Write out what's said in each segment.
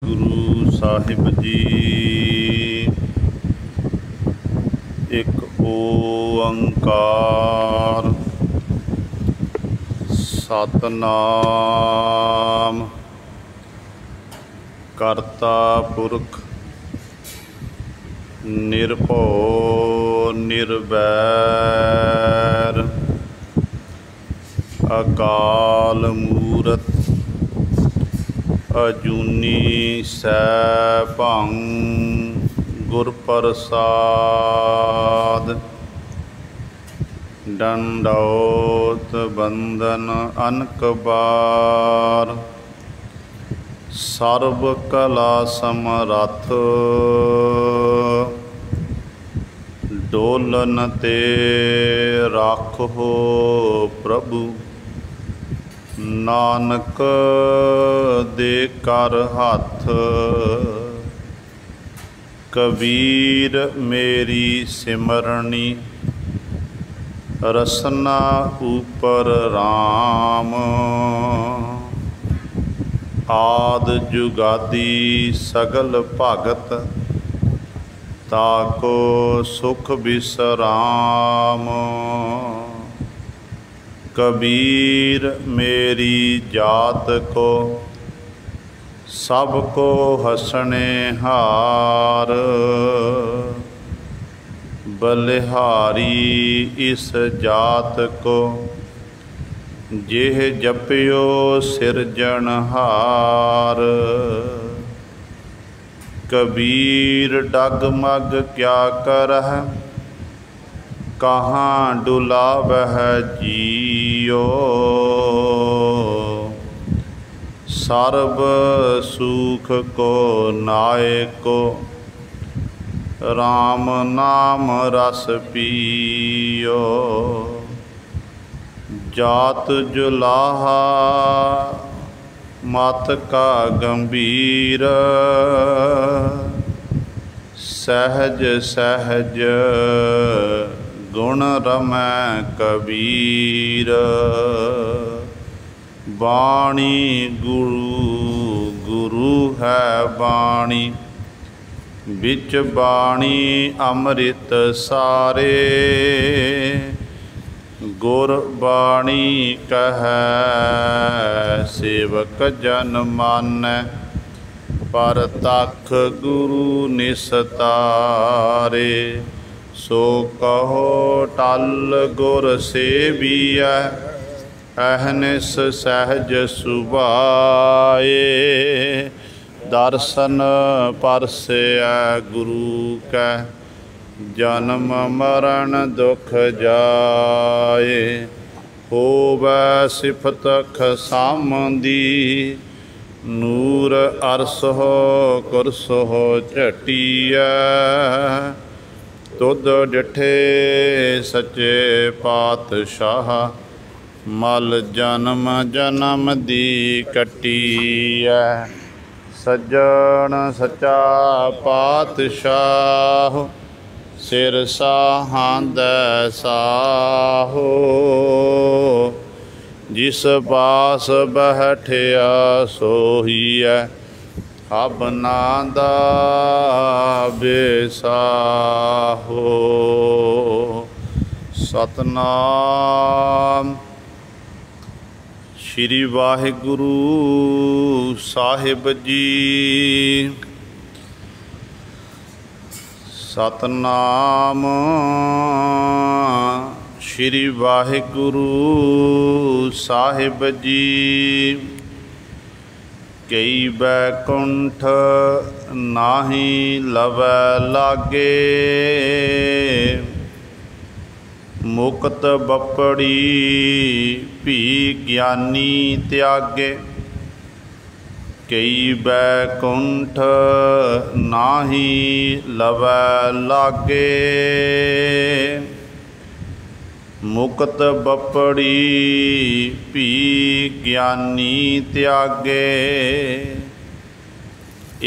गुरु साहिब जी। एक ओंकार सतनाम करता पुरख निर्भौ निर्वैर अकाल मूरत अजूनी सैभं गुर प्रसाद। दंडौत बंदन अनक बार सर्व कला समरथ डोलन ते राखो प्रभु। नानक दे कर हाथ कबीर मेरी सिमरनी। रसना ऊपर राम आद जुगादी सगल भगत ताको सुख विसराम। कबीर मेरी जात को सबको हंसने हार। बलिहारी इस जात को जेह जपियो सिरजनहार। कबीर डगमग क्या करह कहाँ डुलावह जियो। सर्व सुख को नायको राम नाम रस पियो। जात जुलाहा मत का गंभीर सहज सहज गुण रमै कबीर। बाणी गुरु गुरु है बाणी बिच बाणी अमृत सारे। गुर बाणी कहै सेवक जन मानै पर तख गुरु निस्तारे। सो कहो टल गुर सेविया अहनिस सहज सुभाए। दर्शन परसै गुरु कै जन्म मरण दुख जाए। होवै सिफत खसामदी नूर अरसो कुरसो झटिया। तुद डिठे सच्चे पातशाह मल जन्म जन्म दी कटिया। सज्जन सच्चा पातशाह सिर साहांदै साहो। जिस पास बैठिया सोहिया अबना दा बेसाहो। सतनाम श्री वाहिगुरु साहिब जी। सतनाम श्री वाहिगुरु साहिब जी। कई बैकुंठ नाही लवै लागे मुक्त बपड़ी भी ज्ञानी त्यागे। कई बैकुंठ नाही लवै लागे मुक्त बपड़ी भी ज्ञानी त्यागे।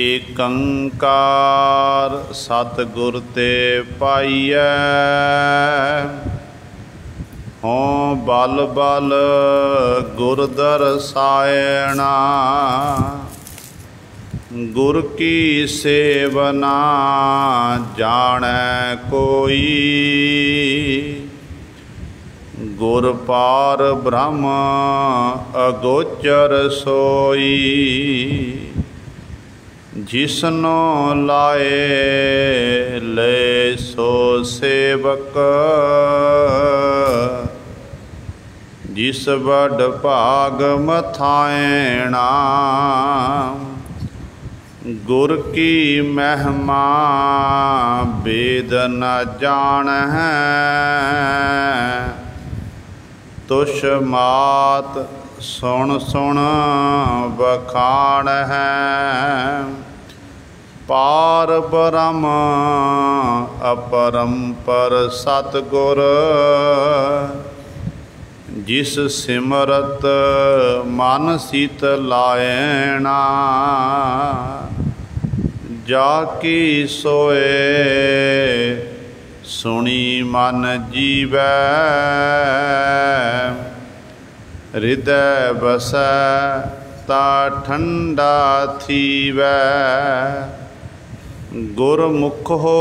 एकंकार सतगुर ते पाइयै हों बल बल गुर दरसायणा। गुर की सेवना जानै कोई, गुर पार ब्रह्म अगोचर सोई। जिसनो लाए ले सो सेवक, जिस बड़ भाग मथाएणा। गुर की महिमा वेद न जानहै, तुष मात सुन सुन बखान है। पार ब्रह्म अपरंपर सतगुर, जिस सिमरत मन सीत लाएणा। जाकी सोए सुनी मन जीवै, हृदय बसै ता ठंडा थीवै। गुरमुख हो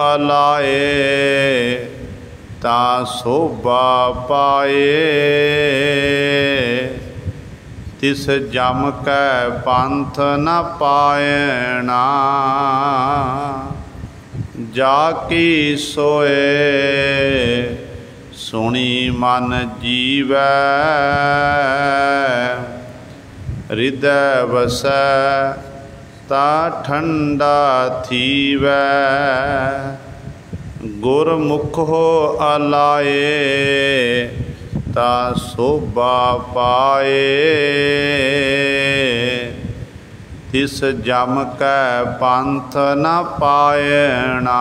अलाए ता शोभा पाए, तिस जम कै पंथ न पाएणा। जाकी सोए सुनी मन जीवै, हृदय बसै ता ठंडा थीवै। गुरमुख हो अलाए ता शोभा पाए, तिस जम कै पंथ न पाएणा।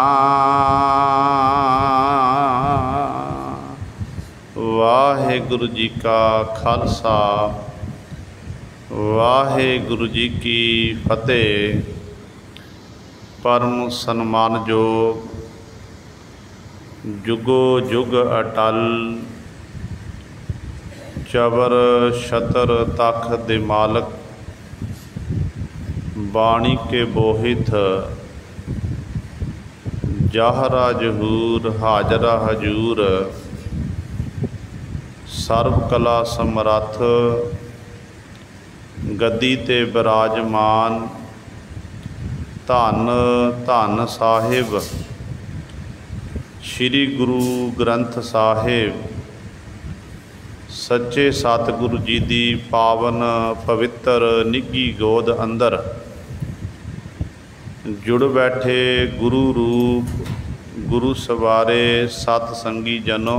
वाहिगुरु जी का खालसा, वाहिगुरु जी की फतेह। परम सन्मानयोग, जुगो जुग अटल, चबर छतर तख दे मालक, बाणी के बोहित, जाहरा जहूर हाजरा हजूर। सर्व कला समरथ, गद्दी ते विराजमान, धन धन साहिब श्री गुरु ग्रंथ साहिब। सच्चे सतगुरु जी दी पावन पवित्र निੱਘੀ गोद अंदर जुड़ बैठे गुरु रूप गुरु सवारे सत संगी जनों।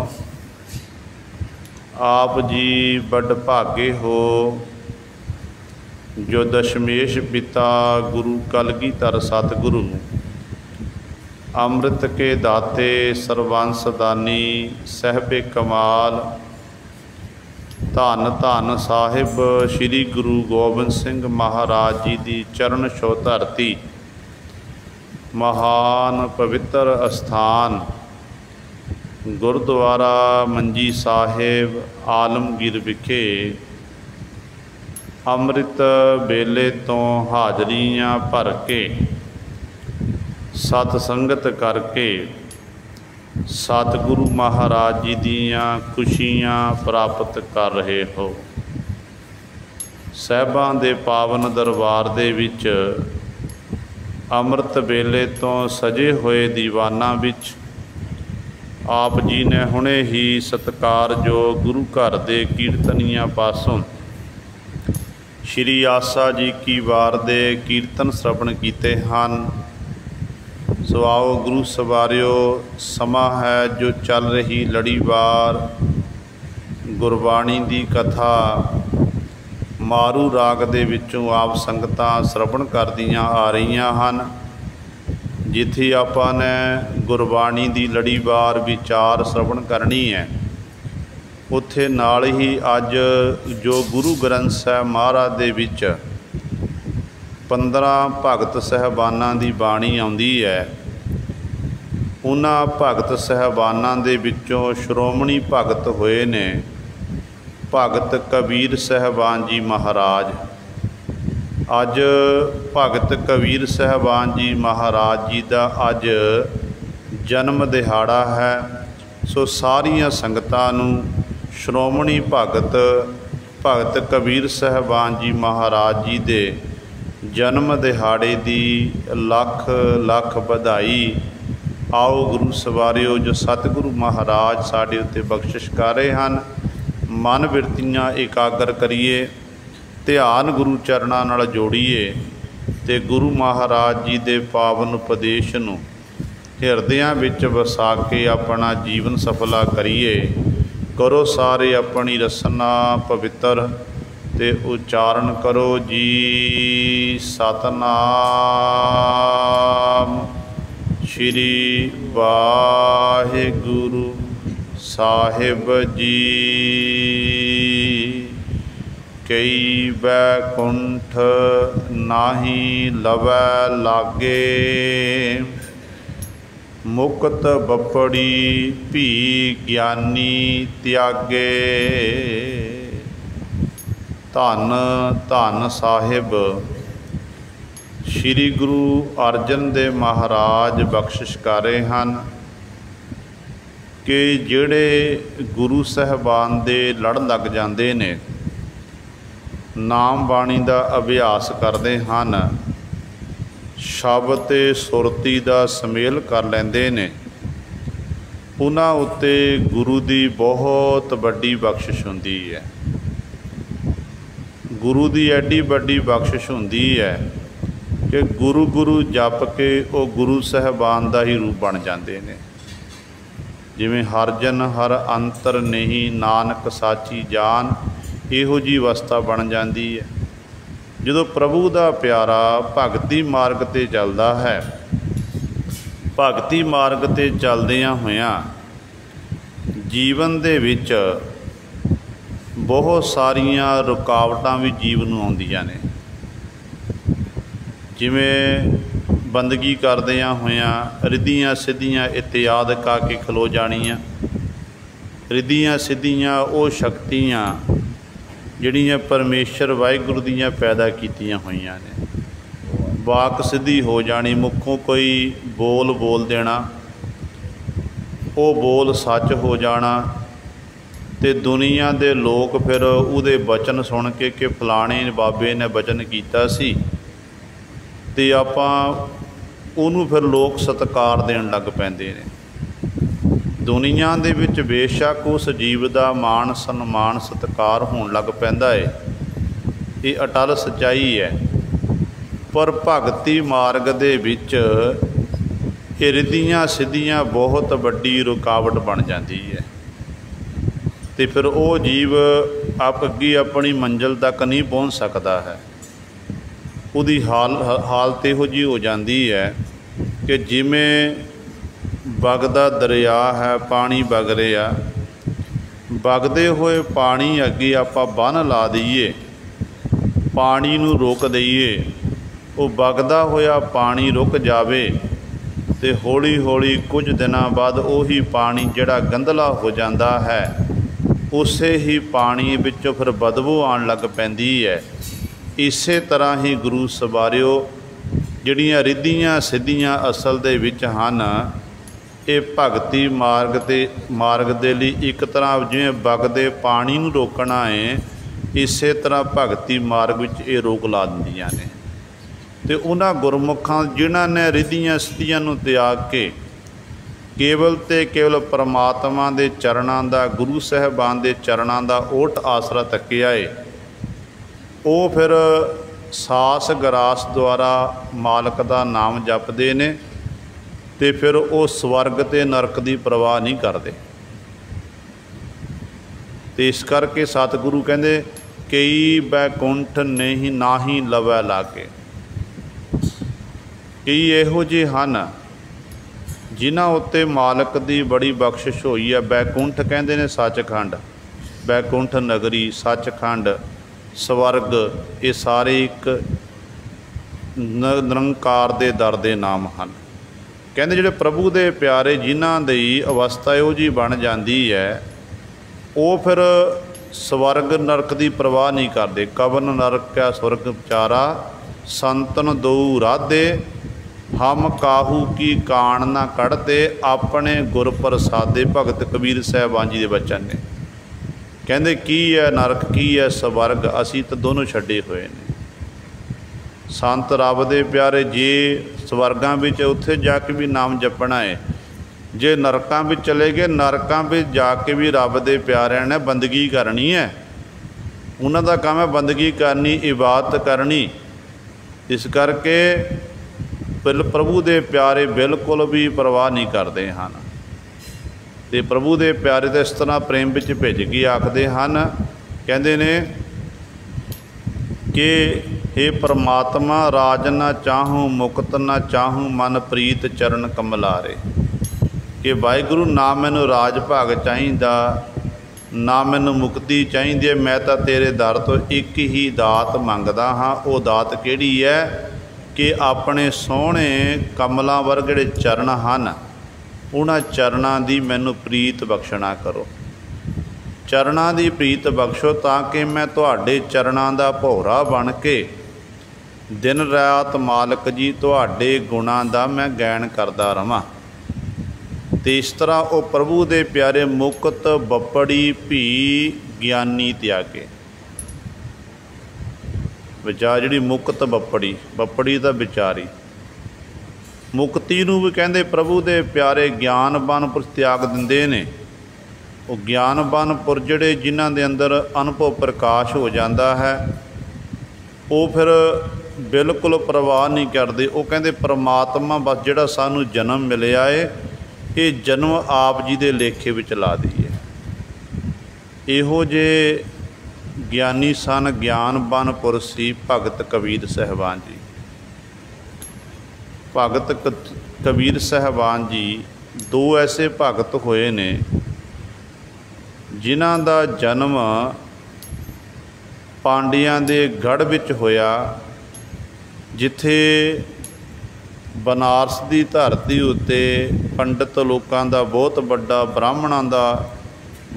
आप जी बड़ भागे हो जो दशमेश पिता गुरु कलगीधर सतगुरु, अमृत के दाते सर्वंस दानी सहबे कमाल। धन धन साहिब श्री गुरु गोबिंद सिंह महाराज जी की चरण छो धरती, महान पवित्र अस्थान गुरुद्वारा मंजी साहिब आलमगीर विखे अमृत बेले तो हाजरियाँ भर के सत संगत करके सतगुरु महाराज जी दियाँ खुशियाँ प्राप्त कर रहे हो। साहिबां दे पावन दरबार दे विच अमृत बेले तो सजे हुए दीवाना विच आप जी ने हुणे ही सत्कारयोग गुरु घर दे कीर्तनियां पासों श्री आसा जी की वार दे कीर्तन श्रवण कीते हैं। सो आओ गुरु सवारियो, समा है जो चल रही लड़ीवार गुरबाणी दी कथा मारू राग दे विचों आप संगतां श्रवण करदियां आ रहीआं हन। जिथे आपां ने गुरबाणी दी लड़ीवार विचार श्रवण करनी है, उत्थे नाल ही अज जो गुरु ग्रंथ साहिब महाराज दे विच 15 भगत साहबानां दी बाणी आउंदी है। उन्हां भगत साहबानां दे विचों श्रोमणी भगत होए ने भगत कबीर साहबान जी महाराज। अज भगत कबीर साहबान जी महाराज जी का अज जन्म दिहाड़ा है। सो सारिया संगतां नूं श्रोमणी भगत कबीर साहबान जी महाराज जी दे जन्म दिहाड़े दी लख लख बधाई। आओ गुरु सवारियो, जो सतगुरु महाराज साडे उत्ते बख्शिश कर रहे हैं, मन बिरतियां एकागर करिए, ध्यान गुरु चरणों नाल जोड़िए ते गुरु महाराज जी दे पावन उपदेश नूं हिरदियां विच वसा के अपना जीवन सफला करिए। करो सारे अपनी रसना पवित्र ते उच्चारण करो जी सतनाम श्री वाहिगुरु साहिब जी। कई बैकुंठ नाही लवै लागे, मुक्त बपड़ी भी ज्ञानी त्यागे। धन धन साहिब श्री गुरु अर्जन देव महाराज बख्शिश कर रहे हैं कि जिहड़े गुरु साहबान दे लड़ लग जाते ने, नाम बाणी का अभ्यास करते हैं, शब्द ते सुरती का समेल कर लेंदे ने, उन्हां उत्ते गुरु की बहुत वड्डी बख्शिश हुंदी है। गुरु की एडी वड्डी बख्शिश हुंदी है कि गुरु गुरु जप के वो गुरु साहबान का ही रूप बन जाते हैं। जिवें हर जन हर अंतर नहीं, नानक साची जान, इहो जी अवस्था बन जाती है। जो प्रभु का प्यारा भगती मार्ग ते चलता है, भगती मार्ग ते चलदियां होइयां जीवन दे विच बहुत सारिया रुकावटां भी जीवन नूं आउंदियां ने। जिवें बंदगी करदियां होइयां रिद्धियां सिद्धियां इत्याद का के खलो जाणियां। रिद्धियां सिद्धियां वो शक्तियां जिहड़ियां परमेश्वर वाहिगुरू दियां पैदा कीतियां होइयां ने। वाक सिद्धि हो जानी, मुखों कोई बोल बोल देना, वो बोल सच हो जाना, ते दुनिया दे लोग फिर उहदे बचन सुन के कि फलाणे बाबे ने बचन कीता सी, ते आपां उहनूं फिर लोग सत्कार देण लग पैंदे ने। दुनिया दे विच बेशक उस जीव का मान सन्मान सत्कार होण लग पैंदा है, ये अटल सच्चाई है। पर भगती मार्ग दे विच ये रिद्धियां सिद्धियां बहुत वड्डी रुकावट बन जाती है, तो फिर वो जीव आप अगे अपनी मंजिल तक नहीं पहुँच सकता है। उसकी हालत इहो जी हो जाती है कि जिमें बगदा दरिया है, पानी बग रहा, बगदे हुए पानी अगे आपां बन ला दईए, पानी नूं रोक दईए, वो बगदा होया पानी रुक जावे, ते हौली हौली कुछ दिनों बाद उही पानी जिहड़ा गंदला हो जाता है, उसे ही पानी विचों फिर बदबू आण लग पैंदी है। इसे तरह ही गुरु सवारियो जिहड़ियां रिद्धियां सिद्धियां असल दे विच हन, ये भगती मार्ग दे लई एक तरह जिवें बगदे पानी नूं रोकना है, इसे तरह भगती मार्ग विच ये रोक ला दिंदियां ने। ते उन्हां गुरमुखां जिन्हां ने रिद्धियां सिद्धियां नूं त्याग के केवल ते केवल परमात्मा दे चरणां दा, गुरु साहबान दे चरणां दा ओट आसरा तक्किया है, वो फिर सास गरास द्वारा मालक का नाम जपदे ने, ते फिर वो स्वर्ग ते नरक की परवाह नहीं करते। तो इस करके सतगुरु कहते कई बैकुंठ नहीं नाही लवै लागे। कई इहो जे हन जिन्हां उत्ते मालक की बड़ी बख्शिश हुई है। बैकुंठ कहते ने सचखंड, बैकुंठ नगरी, सचखंड, स्वर्ग, ये सारे एक निरंकार दे दर दे नाम हैं। कहते जिहड़े प्रभु दे प्यारे जिन्हां दी अवस्था इहो जी बन जाती है, वो फिर स्वर्ग नरक की परवाह नहीं करते। कवन नरक क्या स्वर्ग चारा, संतन दो राधे, हम काहू की कान ना कढ़ते, अपने गुर प्रसादे। भगत कबीर साहिबान जी के बचन ने। कहते की है नरक की है स्वर्ग, असी तो दोनों छड्डे हुए ने। संत रब दे प्यारे जे स्वर्गां विच उत्थे जाके भी नाम जपना है, जे नरकां विच चले गए नरकां विच जाके भी रब दे प्यारिਆਂ ने बंदगी करनी है। उन्हां दा काम है बंदगी करनी, इबादत करनी। इस करके प्रभु दे प्यारे बिल्कुल भी परवाह नहीं करते हैं। तो प्रभु दे प्यारे तो इस तरह प्रेम विच भिज के आखते हैं, कहते ने कि हे परमात्मा राज ना चाहूँ मुक्त ना चाहूँ, मन प्रीत चरण कमलारे। कि वाहिगुरू ना मैनू राज भाग चाहिदा, ना मैनू मुक्ति चाहिए, मैं तो तेरे दर तो एक ही दात मंगदा हाँ। वो दात किहड़ी है कि अपने सोहणे कमलों वर्गे जिहड़े चरण हैं, उन्हां चरणों की मैनू प्रीत बख्शना करो। चरणों की प्रीत बख्शो ताकि मैं तुहाडे चरणों का भौरा बन के दिन रात मालक जी तुहाडे गुणां दा मैं गायन करदा रवां। तो इस तरह वो प्रभु दे प्यारे मुक्त बपड़ी भी ज्ञानी त्यागे। विचार जिहड़ी मुक्त बपड़ी, बपड़ी दा विचारी, मुक्ति नूं भी कहंदे प्रभु दे प्यारे ज्ञानवान पुरष त्याग दिंदे ने। वो ज्ञानवान पुरष जिहड़े जिन्हां दे अंदर अनुभव प्रकाश हो जाता है, वो फिर बिल्कुल परवाह नहीं करते। वो कहंदे परमात्मा बस जिहड़ा सानूं जन्म मिलिया है, ये जन्म आप जी के लेखे विच ला दईए। इहो जे ज्ञानी सन, ज्ञानवान पुरुष सी भगत कबीर साहिबान जी। भगत कबीर साहिबान जी दो ऐसे भगत होए ने जिन्हां दा जन्म पांडियां दे गढ़ विच होया, जिथे बनारस की धरती उत्ते पंडित लोगों का बहुत बड़ा ब्राह्मणों का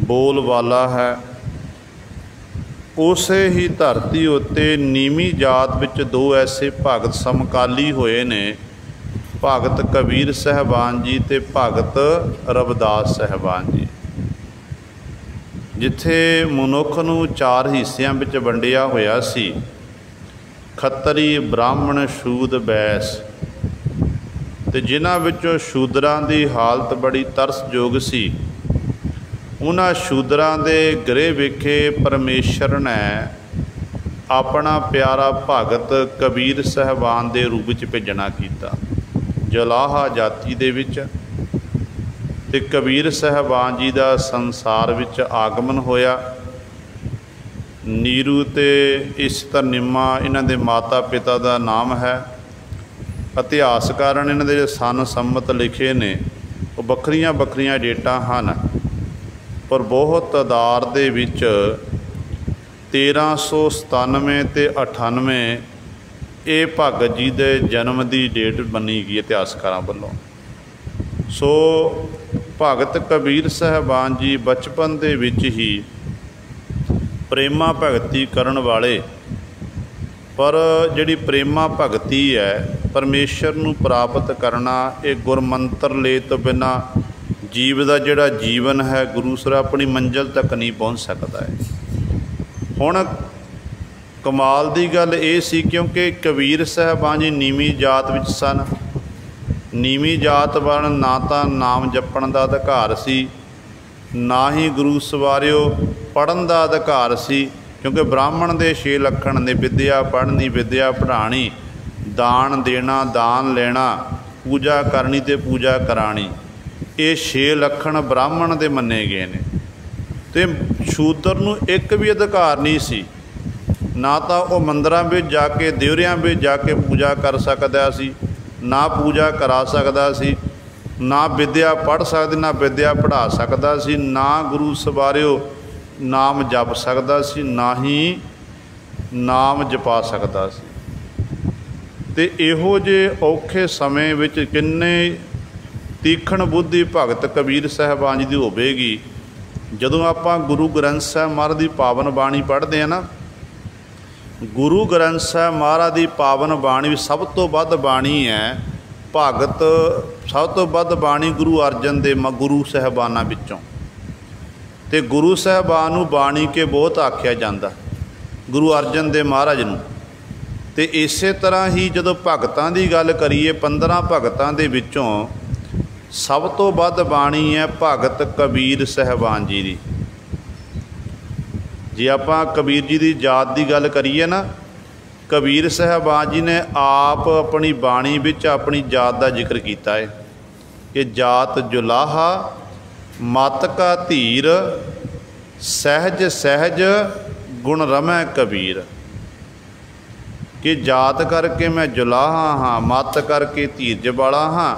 बोलबाला है। उस ही धरती उत्ते नीवी जात विच दो ऐसे भगत समकाली होए ने, भगत कबीर साहिबान जी ते भगत रविदास साहिबान जी। जिथे मनुख नूं चार हिस्सियां विच वंडिया होया सी, खत्तरी ब्राह्मण शूद बैस। तो जिन्हां विचों शूदरां दी हालत बड़ी तरसयोग सी, उन्हां शूदरां दे गृह विखे परमेश्वर ने अपना प्यारा भगत कबीर साहिबान दे रूप विच भेजना कीता। जलाहा जाति दे विच ते कबीर साहिबान जी दा संसार विच आगमन होया। नीरू ते इस्तर निम्मा इन्हां दे माता पिता दा नाम है। इतिहासकारां ने इन्हां दे सन संमत लिखे ने, वो बखरियां बखरियां डेटां हैं, पर बहुत तादाद दे विच 1397 ते 98 ये भगत जी दे जन्म की डेट बनी गई इतिहासकारां वल्लों। सो भगत कबीर साहिबान जी बचपन दे विच ही प्रेमा भगती करन वाले, पर जिहड़ी प्रेमा भगती है परमेश्वर नूं प्राप्त करना, ये गुरमंत्र ले तो बिना जीव का जिहड़ा जीवन है गुरु सर अपनी मंजिल तक नहीं पहुँच सकता है। हुण कमाल की गल ये सी क्योंकि कबीर साहिबान जी नीवी जात विच सन। नीवी जात वाल ना तो नाम जपण का अधिकार सी, ना ही गुरु सवारिओ पढ़न का अधिकार सी, क्योंकि ब्राह्मण के 6 लखण ने विद्या पढ़नी विद्या पढ़ानी, दान देना दान लेना, पूजा करनी ते पूजा करानी, ये 6 लखण ब्राह्मण दे मन्ने गए ने। ते शूदर नूं एक भी अधिकार नहीं सी, ना तो वह मंदिरां विच जाके देवरियां विच जाके पूजा कर सकदा सी, ना पूजा करा सकदा सी, ना विद्या पढ़ सकदा, ना विद्या पढ़ा सकदा सी, ना गुरु सवारिओ नाम जप सकदा सी, ना ही नाम जपा सकदा सी। ते इहो जे औखे समय विच किन्ने तीखण बुद्धि भगत कबीर साहिबान जी दी होवेगी ਜਦੋਂ ਆਪਾਂ ਗੁਰੂ ਗ੍ਰੰਥ ਸਾਹਿਬ ਮਹਾਰਾਜ ਦੀ ਪਾਵਨ ਬਾਣੀ ਪੜ੍ਹਦੇ ਹਾਂ ਨਾ, ਗੁਰੂ ਗ੍ਰੰਥ ਸਾਹਿਬ ਮਹਾਰਾਜ ਦੀ ਪਾਵਨ ਬਾਣੀ ਵਿੱਚ ਸਭ ਤੋਂ ਵੱਧ ਬਾਣੀ ਹੈ ਭਗਤ, ਸਭ ਤੋਂ ਵੱਧ ਬਾਣੀ ਗੁਰੂ ਅਰਜਨ ਦੇ ਗੁਰੂ ਸਾਹਿਬਾਨਾਂ ਵਿੱਚੋਂ। ਅਤੇ ਗੁਰੂ ਸਾਹਿਬਾਨ ਨੂੰ ਬਾਣੀ ਕੇ ਬਹੁਤ ਆਖਿਆ ਜਾਂਦਾ, ਗੁਰੂ ਅਰਜਨ ਦੇਵ ਮਹਾਰਾਜ ਨੂੰ। ਅਤੇ ਇਸੇ ਤਰ੍ਹਾਂ ਹੀ ਜਦੋਂ ਭਗਤਾਂ ਦੀ ਗੱਲ ਕਰੀਏ, 15 ਭਗਤਾਂ ਦੇ ਵਿੱਚੋਂ ਸਭ ਤੋਂ ਵੱਧ ਬਾਣੀ ਹੈ ਭਗਤ ਕਬੀਰ ਸਾਹਿਬਾਨ ਜੀ ਦੀ। ਜੇ ਆਪਾਂ ਕਬੀਰ ਜੀ ਦੀ ਜਾਤ ਦੀ ਗੱਲ ਕਰੀਏ ਨਾ, ਕਬੀਰ ਸਾਹਿਬਾਨ ਜੀ ਨੇ ਆਪ ਆਪਣੀ ਬਾਣੀ ਵਿੱਚ ਆਪਣੀ ਜਾਤ ਦਾ ਜ਼ਿਕਰ ਕੀਤਾ ਹੈ ਕਿ ਜਾਤ ਜੁਲਾਹਾ ਮਤ ਕਾ ਧੀਰ, ਸਹਿਜ ਸਹਿਜ ਗੁਣ ਰਮੈ ਕਬੀਰ। ਕਿ ਜਾਤ ਕਰਕੇ ਮੈਂ ਜੁਲਾਹਾ ਹਾਂ, ਮਤ ਕਰਕੇ ਧੀਰਜ ਵਾਲਾ ਹਾਂ,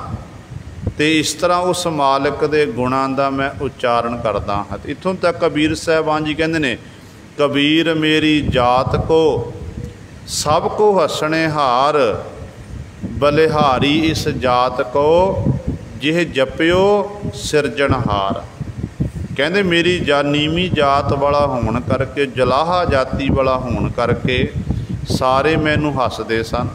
ਅਤੇ ਇਸ ਤਰ੍ਹਾਂ ਉਸ ਮਾਲਕ ਦੇ ਗੁਣਾਂ ਦਾ ਮੈਂ ਉਚਾਰਨ ਕਰਦਾ ਹਾਂ। ਇੱਥੋਂ ਤੱਕ ਕਬੀਰ ਸਾਹਿਬਾਨ ਜੀ ਕਹਿੰਦੇ ਨੇ, ਕਬੀਰ ਮੇਰੀ ਜਾਤ ਕੋ ਸਭ ਕੋ ਹੱਸਣੇ ਹਾਰ, ਬਲਿਹਾਰੀ ਇਸ ਜਾਤ ਕੋ ਜਿਹ ਜਪਿਓ ਸਿਰਜਣਹਾਰ। ਕਹਿੰਦੇ ਮੇਰੀ ਨੀਵੀਂ ਜਾਤ ਵਾਲਾ ਹੋਣ ਕਰਕੇ, ਜਲਾਹਾ ਜਾਤੀ ਵਾਲਾ ਹੋਣ ਕਰਕੇ ਸਾਰੇ ਮੈਨੂੰ ਹੱਸਦੇ ਸਨ,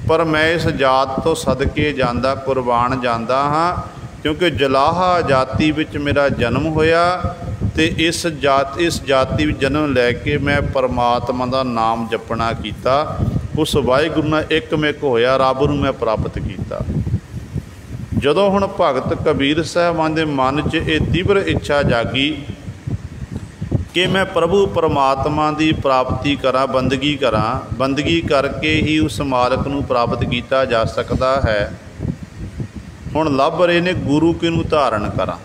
ਪਰ ਮੈਂ ਇਸ ਜਾਤ ਤੋਂ ਸਦਕੇ ਜਾਂਦਾ, ਕੁਰਬਾਨ ਜਾਂਦਾ ਹਾਂ, ਕਿਉਂਕਿ ਜਲਾਹਾ ਜਾਤੀ ਵਿੱਚ ਮੇਰਾ ਜਨਮ ਹੋਇਆ ਅਤੇ ਇਸ ਜਾਤੀ ਵਿੱਚ ਜਨਮ ਲੈ ਕੇ ਮੈਂ ਪਰਮਾਤਮਾ ਦਾ ਨਾਮ ਜਪਣਾ ਕੀਤਾ, ਉਸ ਵਾਹਿਗੁਰੂ ਨਾਲ ਇੱਕਮਿਕ ਹੋਇਆ, ਰੱਬ ਨੂੰ ਮੈਂ ਪ੍ਰਾਪਤ ਕੀਤਾ। ਜਦੋਂ ਹੁਣ ਭਗਤ ਕਬੀਰ ਸਾਹਿਬਾਨ ਦੇ ਮਨ 'ਚ ਇਹ ਤੀਬਰ ਇੱਛਾ ਜਾਗੀ ਕਿ ਮੈਂ ਪ੍ਰਭੂ ਪਰਮਾਤਮਾ ਦੀ ਪ੍ਰਾਪਤੀ ਕਰਾਂ, ਬੰਦਗੀ ਕਰਾਂ, ਬੰਦਗੀ ਕਰਕੇ ਹੀ ਉਸ ਮਾਲਕ ਨੂੰ ਪ੍ਰਾਪਤ ਕੀਤਾ ਜਾ ਸਕਦਾ ਹੈ। ਹੁਣ ਲੱਭ ਰਹੇ ਨੇ ਗੁਰੂ ਕਿਹਨੂੰ ਧਾਰਨ ਕਰਾਂ।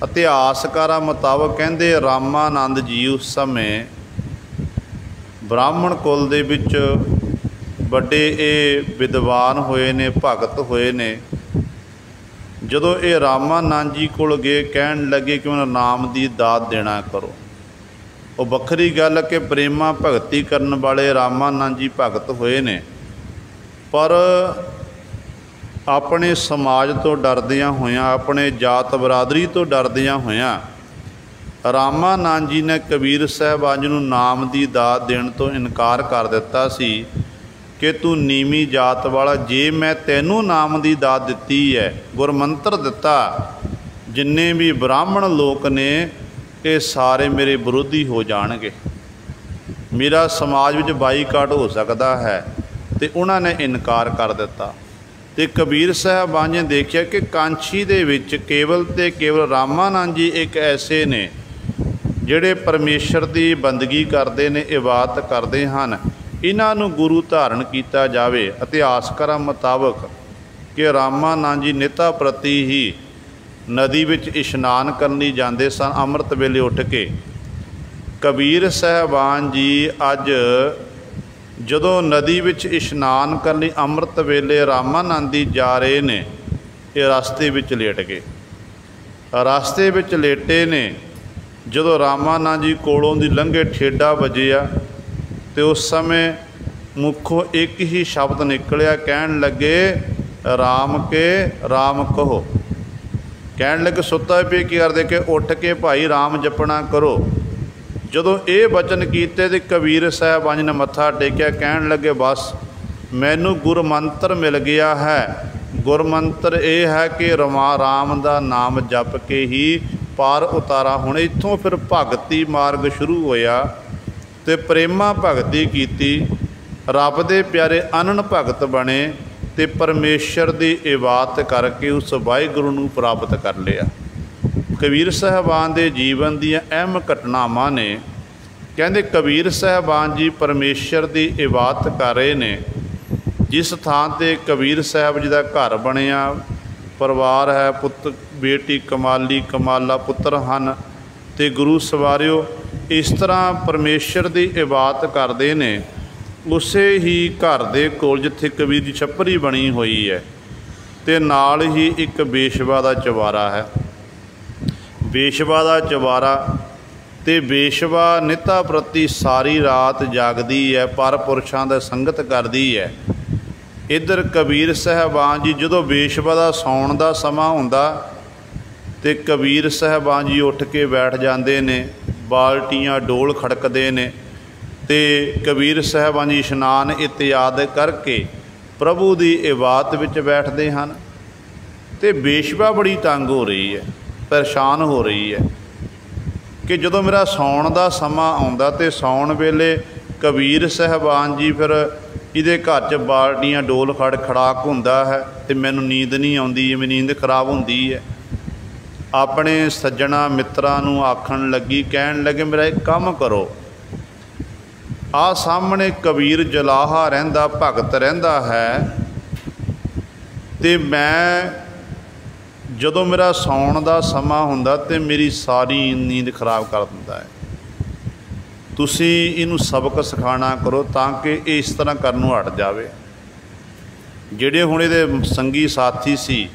ਇਤਿਹਾਸਕਾਰਾਂ ਮੁਤਾਬਕ ਕਹਿੰਦੇ ਰਾਮਾਨੰਦ ਜੀ ਉਸ ਸਮੇਂ ਬ੍ਰਾਹਮਣ ਕੁਲ ਦੇ ਵਿੱਚ ਵੱਡੇ ਇਹ ਵਿਦਵਾਨ ਹੋਏ ਨੇ, ਭਗਤ ਹੋਏ ਨੇ। ਜਦੋਂ ਇਹ ਰਾਮਾਨੰਦ ਜੀ ਕੋਲ ਗਏ, ਕਹਿਣ ਲੱਗੇ ਕਿ ਉਹਨਾਂ ਨਾਮ ਦੀ ਦਾਤ ਦੇਣਾ ਕਰੋ। ਉਹ ਵੱਖਰੀ ਗੱਲ ਕਿ ਪ੍ਰੇਮਾ ਭਗਤੀ ਕਰਨ ਵਾਲੇ ਰਾਮਾਨੰਦ ਜੀ ਭਗਤ ਹੋਏ ਨੇ, ਪਰ ਆਪਣੇ ਸਮਾਜ ਤੋਂ ਡਰਦਿਆਂ ਹੋਇਆਂ, ਆਪਣੇ ਜਾਤ ਬਰਾਦਰੀ ਤੋਂ ਡਰਦਿਆਂ ਹੋਇਆਂ ਰਾਮਾਨੰਦ ਜੀ ਨੇ ਕਬੀਰ ਸਾਹਿਬਾਨ ਜੀ ਨੂੰ ਨਾਮ ਦੀ ਦਾਤ ਦੇਣ ਤੋਂ ਇਨਕਾਰ ਕਰ ਦਿੱਤਾ ਸੀ ਕਿ ਤੂੰ ਨੀਵੀਂ ਜਾਤ ਵਾਲਾ, ਜੇ ਮੈਂ ਤੈਨੂੰ ਨਾਮ ਦੀ ਦਾਤ ਦਿੱਤੀ ਹੈ, ਗੁਰਮੰਤਰ ਦਿੱਤਾ, ਜਿੰਨੇ ਵੀ ਬ੍ਰਾਹਮਣ ਲੋਕ ਨੇ ਇਹ ਸਾਰੇ ਮੇਰੇ ਵਿਰੋਧੀ ਹੋ ਜਾਣਗੇ, ਮੇਰਾ ਸਮਾਜ ਵਿੱਚ ਬਾਈਕਾਟ ਹੋ ਸਕਦਾ ਹੈ। ਅਤੇ ਉਹਨਾਂ ਨੇ ਇਨਕਾਰ ਕਰ ਦਿੱਤਾ। ਅਤੇ ਕਬੀਰ ਸਾਹਿਬਾਨ ਜੀ ਨੇ ਦੇਖਿਆ ਕਿ ਕਾਂਛੀ ਦੇ ਵਿੱਚ ਕੇਵਲ ਅਤੇ ਕੇਵਲ ਰਾਮਾਨੰਦ ਜੀ ਇੱਕ ਐਸੇ ਨੇ ਜਿਹੜੇ ਪਰਮੇਸ਼ਰ ਦੀ ਬੰਦਗੀ ਕਰਦੇ ਨੇ, ਇਬਾਦਤ ਕਰਦੇ ਹਨ, ਇਹਨਾਂ ਨੂੰ ਗੁਰੂ ਧਾਰਨ ਕੀਤਾ ਜਾਵੇ। ਇਤਿਹਾਸਕਾਰਾਂ ਮੁਤਾਬਕ ਕਿ ਰਾਮਾਨੰਦ ਜੀ ਨਿਤਾ ਪ੍ਰਤੀ ਹੀ ਨਦੀ ਵਿੱਚ ਇਸ਼ਨਾਨ ਕਰਨ ਲਈ ਜਾਂਦੇ ਸਨ, ਅੰਮ੍ਰਿਤ ਵੇਲੇ ਉੱਠ ਕੇ। ਕਬੀਰ ਸਾਹਿਬਾਨ ਜੀ ਅੱਜ ਜਦੋਂ ਨਦੀ ਵਿੱਚ ਇਸ਼ਨਾਨ ਕਰਨ ਲਈ ਅੰਮ੍ਰਿਤ ਵੇਲੇ ਰਾਮਾਨੰਦ ਜੀ ਜਾ ਰਹੇ ਨੇ, ਇਹ ਰਸਤੇ ਵਿੱਚ ਲੇਟ ਗਏ। ਰਸਤੇ ਵਿੱਚ ਲੇਟੇ ਨੇ, ਜਦੋਂ ਰਾਮਾਨੰਦ ਜੀ ਕੋਲੋਂ ਦੀ ਲੰਘੇ, ਠੇਡਾ ਵੱਜਿਆ ਅਤੇ ਉਸ ਸਮੇਂ ਮੁੱਖੋਂ ਇੱਕ ਹੀ ਸ਼ਬਦ ਨਿਕਲਿਆ, ਕਹਿਣ ਲੱਗੇ ਰਾਮ ਕੇ ਰਾਮ ਕਹੋ। ਕਹਿਣ ਲੱਗੇ ਸੁੱਤਾ ਪਏ ਕੀ ਕਰਦੇ ਕਿ ਉੱਠ ਕੇ ਭਾਈ ਰਾਮ ਜਪਣਾ ਕਰੋ। ਜਦੋਂ ਇਹ ਬਚਨ ਕੀਤੇ ਤੇ ਕਬੀਰ ਸਾਹਿਬਾਨ ਜੀ ਨੇ ਮੱਥਾ ਟੇਕਿਆ, ਕਹਿਣ ਲੱਗੇ ਬਸ ਮੈਨੂੰ ਗੁਰਮੰਤਰ ਮਿਲ ਗਿਆ ਹੈ। ਗੁਰਮੰਤਰ ਇਹ ਹੈ ਕਿ ਰਾਮ ਦਾ ਨਾਮ ਜਪ ਕੇ ਹੀ ਪਾਰ ਉਤਾਰਾ। ਹੁਣ ਇੱਥੋਂ ਫਿਰ ਭਗਤੀ ਮਾਰਗ ਸ਼ੁਰੂ ਹੋਇਆ ਅਤੇ ਪ੍ਰੇਮਾ ਭਗਤੀ ਕੀਤੀ, ਰੱਬ ਦੇ ਪਿਆਰੇ ਅਨੰਨ ਭਗਤ ਬਣੇ ਅਤੇ ਪਰਮੇਸ਼ਰ ਦੀ ਇਬਾਦਤ ਕਰਕੇ ਉਸ ਵਾਹਿਗੁਰੂ ਨੂੰ ਪ੍ਰਾਪਤ ਕਰ ਲਿਆ। ਕਬੀਰ ਸਾਹਿਬਾਨ ਦੇ ਜੀਵਨ ਦੀਆਂ ਅਹਿਮ ਘਟਨਾਵਾਂ ਨੇ। ਕਹਿੰਦੇ ਕਬੀਰ ਸਾਹਿਬਾਨ ਜੀ ਪਰਮੇਸ਼ਰ ਦੀ ਇਬਾਦਤ ਕਰ ਰਹੇ ਨੇ। ਜਿਸ ਥਾਂ 'ਤੇ ਕਬੀਰ ਸਾਹਿਬ ਜੀ ਦਾ ਘਰ ਬਣਿਆ, ਪਰਿਵਾਰ ਹੈ, ਪੁੱਤ ਬੇਟੀ ਕਮਾਲੀ ਕਮਾਲਾ ਪੁੱਤਰ ਹਨ ਅਤੇ ਗੁਰੂ ਸਵਾਰਿਓ, ਇਸ ਤਰ੍ਹਾਂ ਪਰਮੇਸ਼ਰ ਦੀ ਇਬਾਦਤ ਕਰਦੇ ਨੇ। ਉਸੇ ਹੀ ਘਰ ਦੇ ਕੋਲ ਜਿੱਥੇ ਕਬੀਰ ਦੀ ਛੱਪਰੀ ਬਣੀ ਹੋਈ ਹੈ ਅਤੇ ਨਾਲ ਹੀ ਇੱਕ ਬੇਸ਼ਵਾ ਦਾ ਚੁਬਾਰਾ ਹੈ। ਬੇਸ਼ਵਾ ਦਾ ਚੁਬਾਰਾ ਅਤੇ ਬੇਸ਼ਵਾ ਨਿੱਤਾ ਪ੍ਰਤੀ ਸਾਰੀ ਰਾਤ ਜਾਗਦੀ ਹੈ, ਪਰ ਪੁਰਸ਼ਾਂ ਦਾ ਸੰਗਤ ਕਰਦੀ ਹੈ। ਇੱਧਰ ਕਬੀਰ ਸਾਹਿਬਾਨ ਜੀ ਜਦੋਂ ਬੇਸ਼ਵਾ ਦਾ ਸੌਣ ਦਾ ਸਮਾਂ ਹੁੰਦਾ ਤੇ ਕਬੀਰ ਸਾਹਿਬਾਨ ਜੀ ਉੱਠ ਕੇ ਬੈਠ ਜਾਂਦੇ ਨੇ, ਬਾਲਟੀਆਂ ਡੋਲ ਖੜਕਦੇ ਨੇ ਤੇ ਕਬੀਰ ਸਾਹਿਬਾਨ ਜੀ ਇਸ਼ਨਾਨ ਇਤਿਆਦ ਕਰਕੇ ਪ੍ਰਭੂ ਦੀ ਇਬਾਦਤ ਵਿੱਚ ਬੈਠਦੇ ਹਨ। ਤੇ ਬੇਸ਼ਬਾ ਬੜੀ ਤੰਗ ਹੋ ਰਹੀ ਹੈ, ਪਰੇਸ਼ਾਨ ਹੋ ਰਹੀ ਹੈ ਕਿ ਜਦੋਂ ਮੇਰਾ ਸੌਣ ਦਾ ਸਮਾਂ ਆਉਂਦਾ ਤੇ ਸੌਣ ਵੇਲੇ ਕਬੀਰ ਸਾਹਿਬਾਨ ਜੀ ਫਿਰ ਇਹਦੇ ਘਰ 'ਚ ਬਾਲਟੀਆਂ ਡੋਲ ਖੜਾਕ ਹੁੰਦਾ ਹੈ ਤੇ ਮੈਨੂੰ ਨੀਂਦ ਨਹੀਂ ਆਉਂਦੀ, ਮੇਰੀ ਨੀਂਦ ਖਰਾਬ ਹੁੰਦੀ ਹੈ। ਆਪਣੇ ਸੱਜਣਾ ਮਿੱਤਰਾਂ ਨੂੰ ਆਖਣ ਲੱਗੀ, ਕਹਿਣ ਲੱਗੇ ਮੇਰਾ ਇੱਕ ਕੰਮ ਕਰੋ, ਆਹ ਸਾਹਮਣੇ ਕਬੀਰ ਜਲਾਹਾ ਰਹਿੰਦਾ, ਭਗਤ ਰਹਿੰਦਾ ਹੈ, ਤੇ ਮੈਂ ਜਦੋਂ ਮੇਰਾ ਸੌਣ ਦਾ ਸਮਾਂ ਹੁੰਦਾ ਤੇ ਮੇਰੀ ਸਾਰੀ ਨੀਂਦ ਖਰਾਬ ਕਰ ਦਿੰਦਾ ਹੈ। ਤੁਸੀਂ ਇਹਨੂੰ ਸਬਕ ਸਿਖਾਉਣਾ ਕਰੋ ਤਾਂ ਕਿ ਇਹ ਇਸ ਤਰ੍ਹਾਂ ਕਰਨ ਨੂੰ ਹਟ ਜਾਵੇ। ਜਿਹੜੇ ਹੁਣ ਇਹਦੇ ਸੰਗੀ ਸਾਥੀ ਸੀ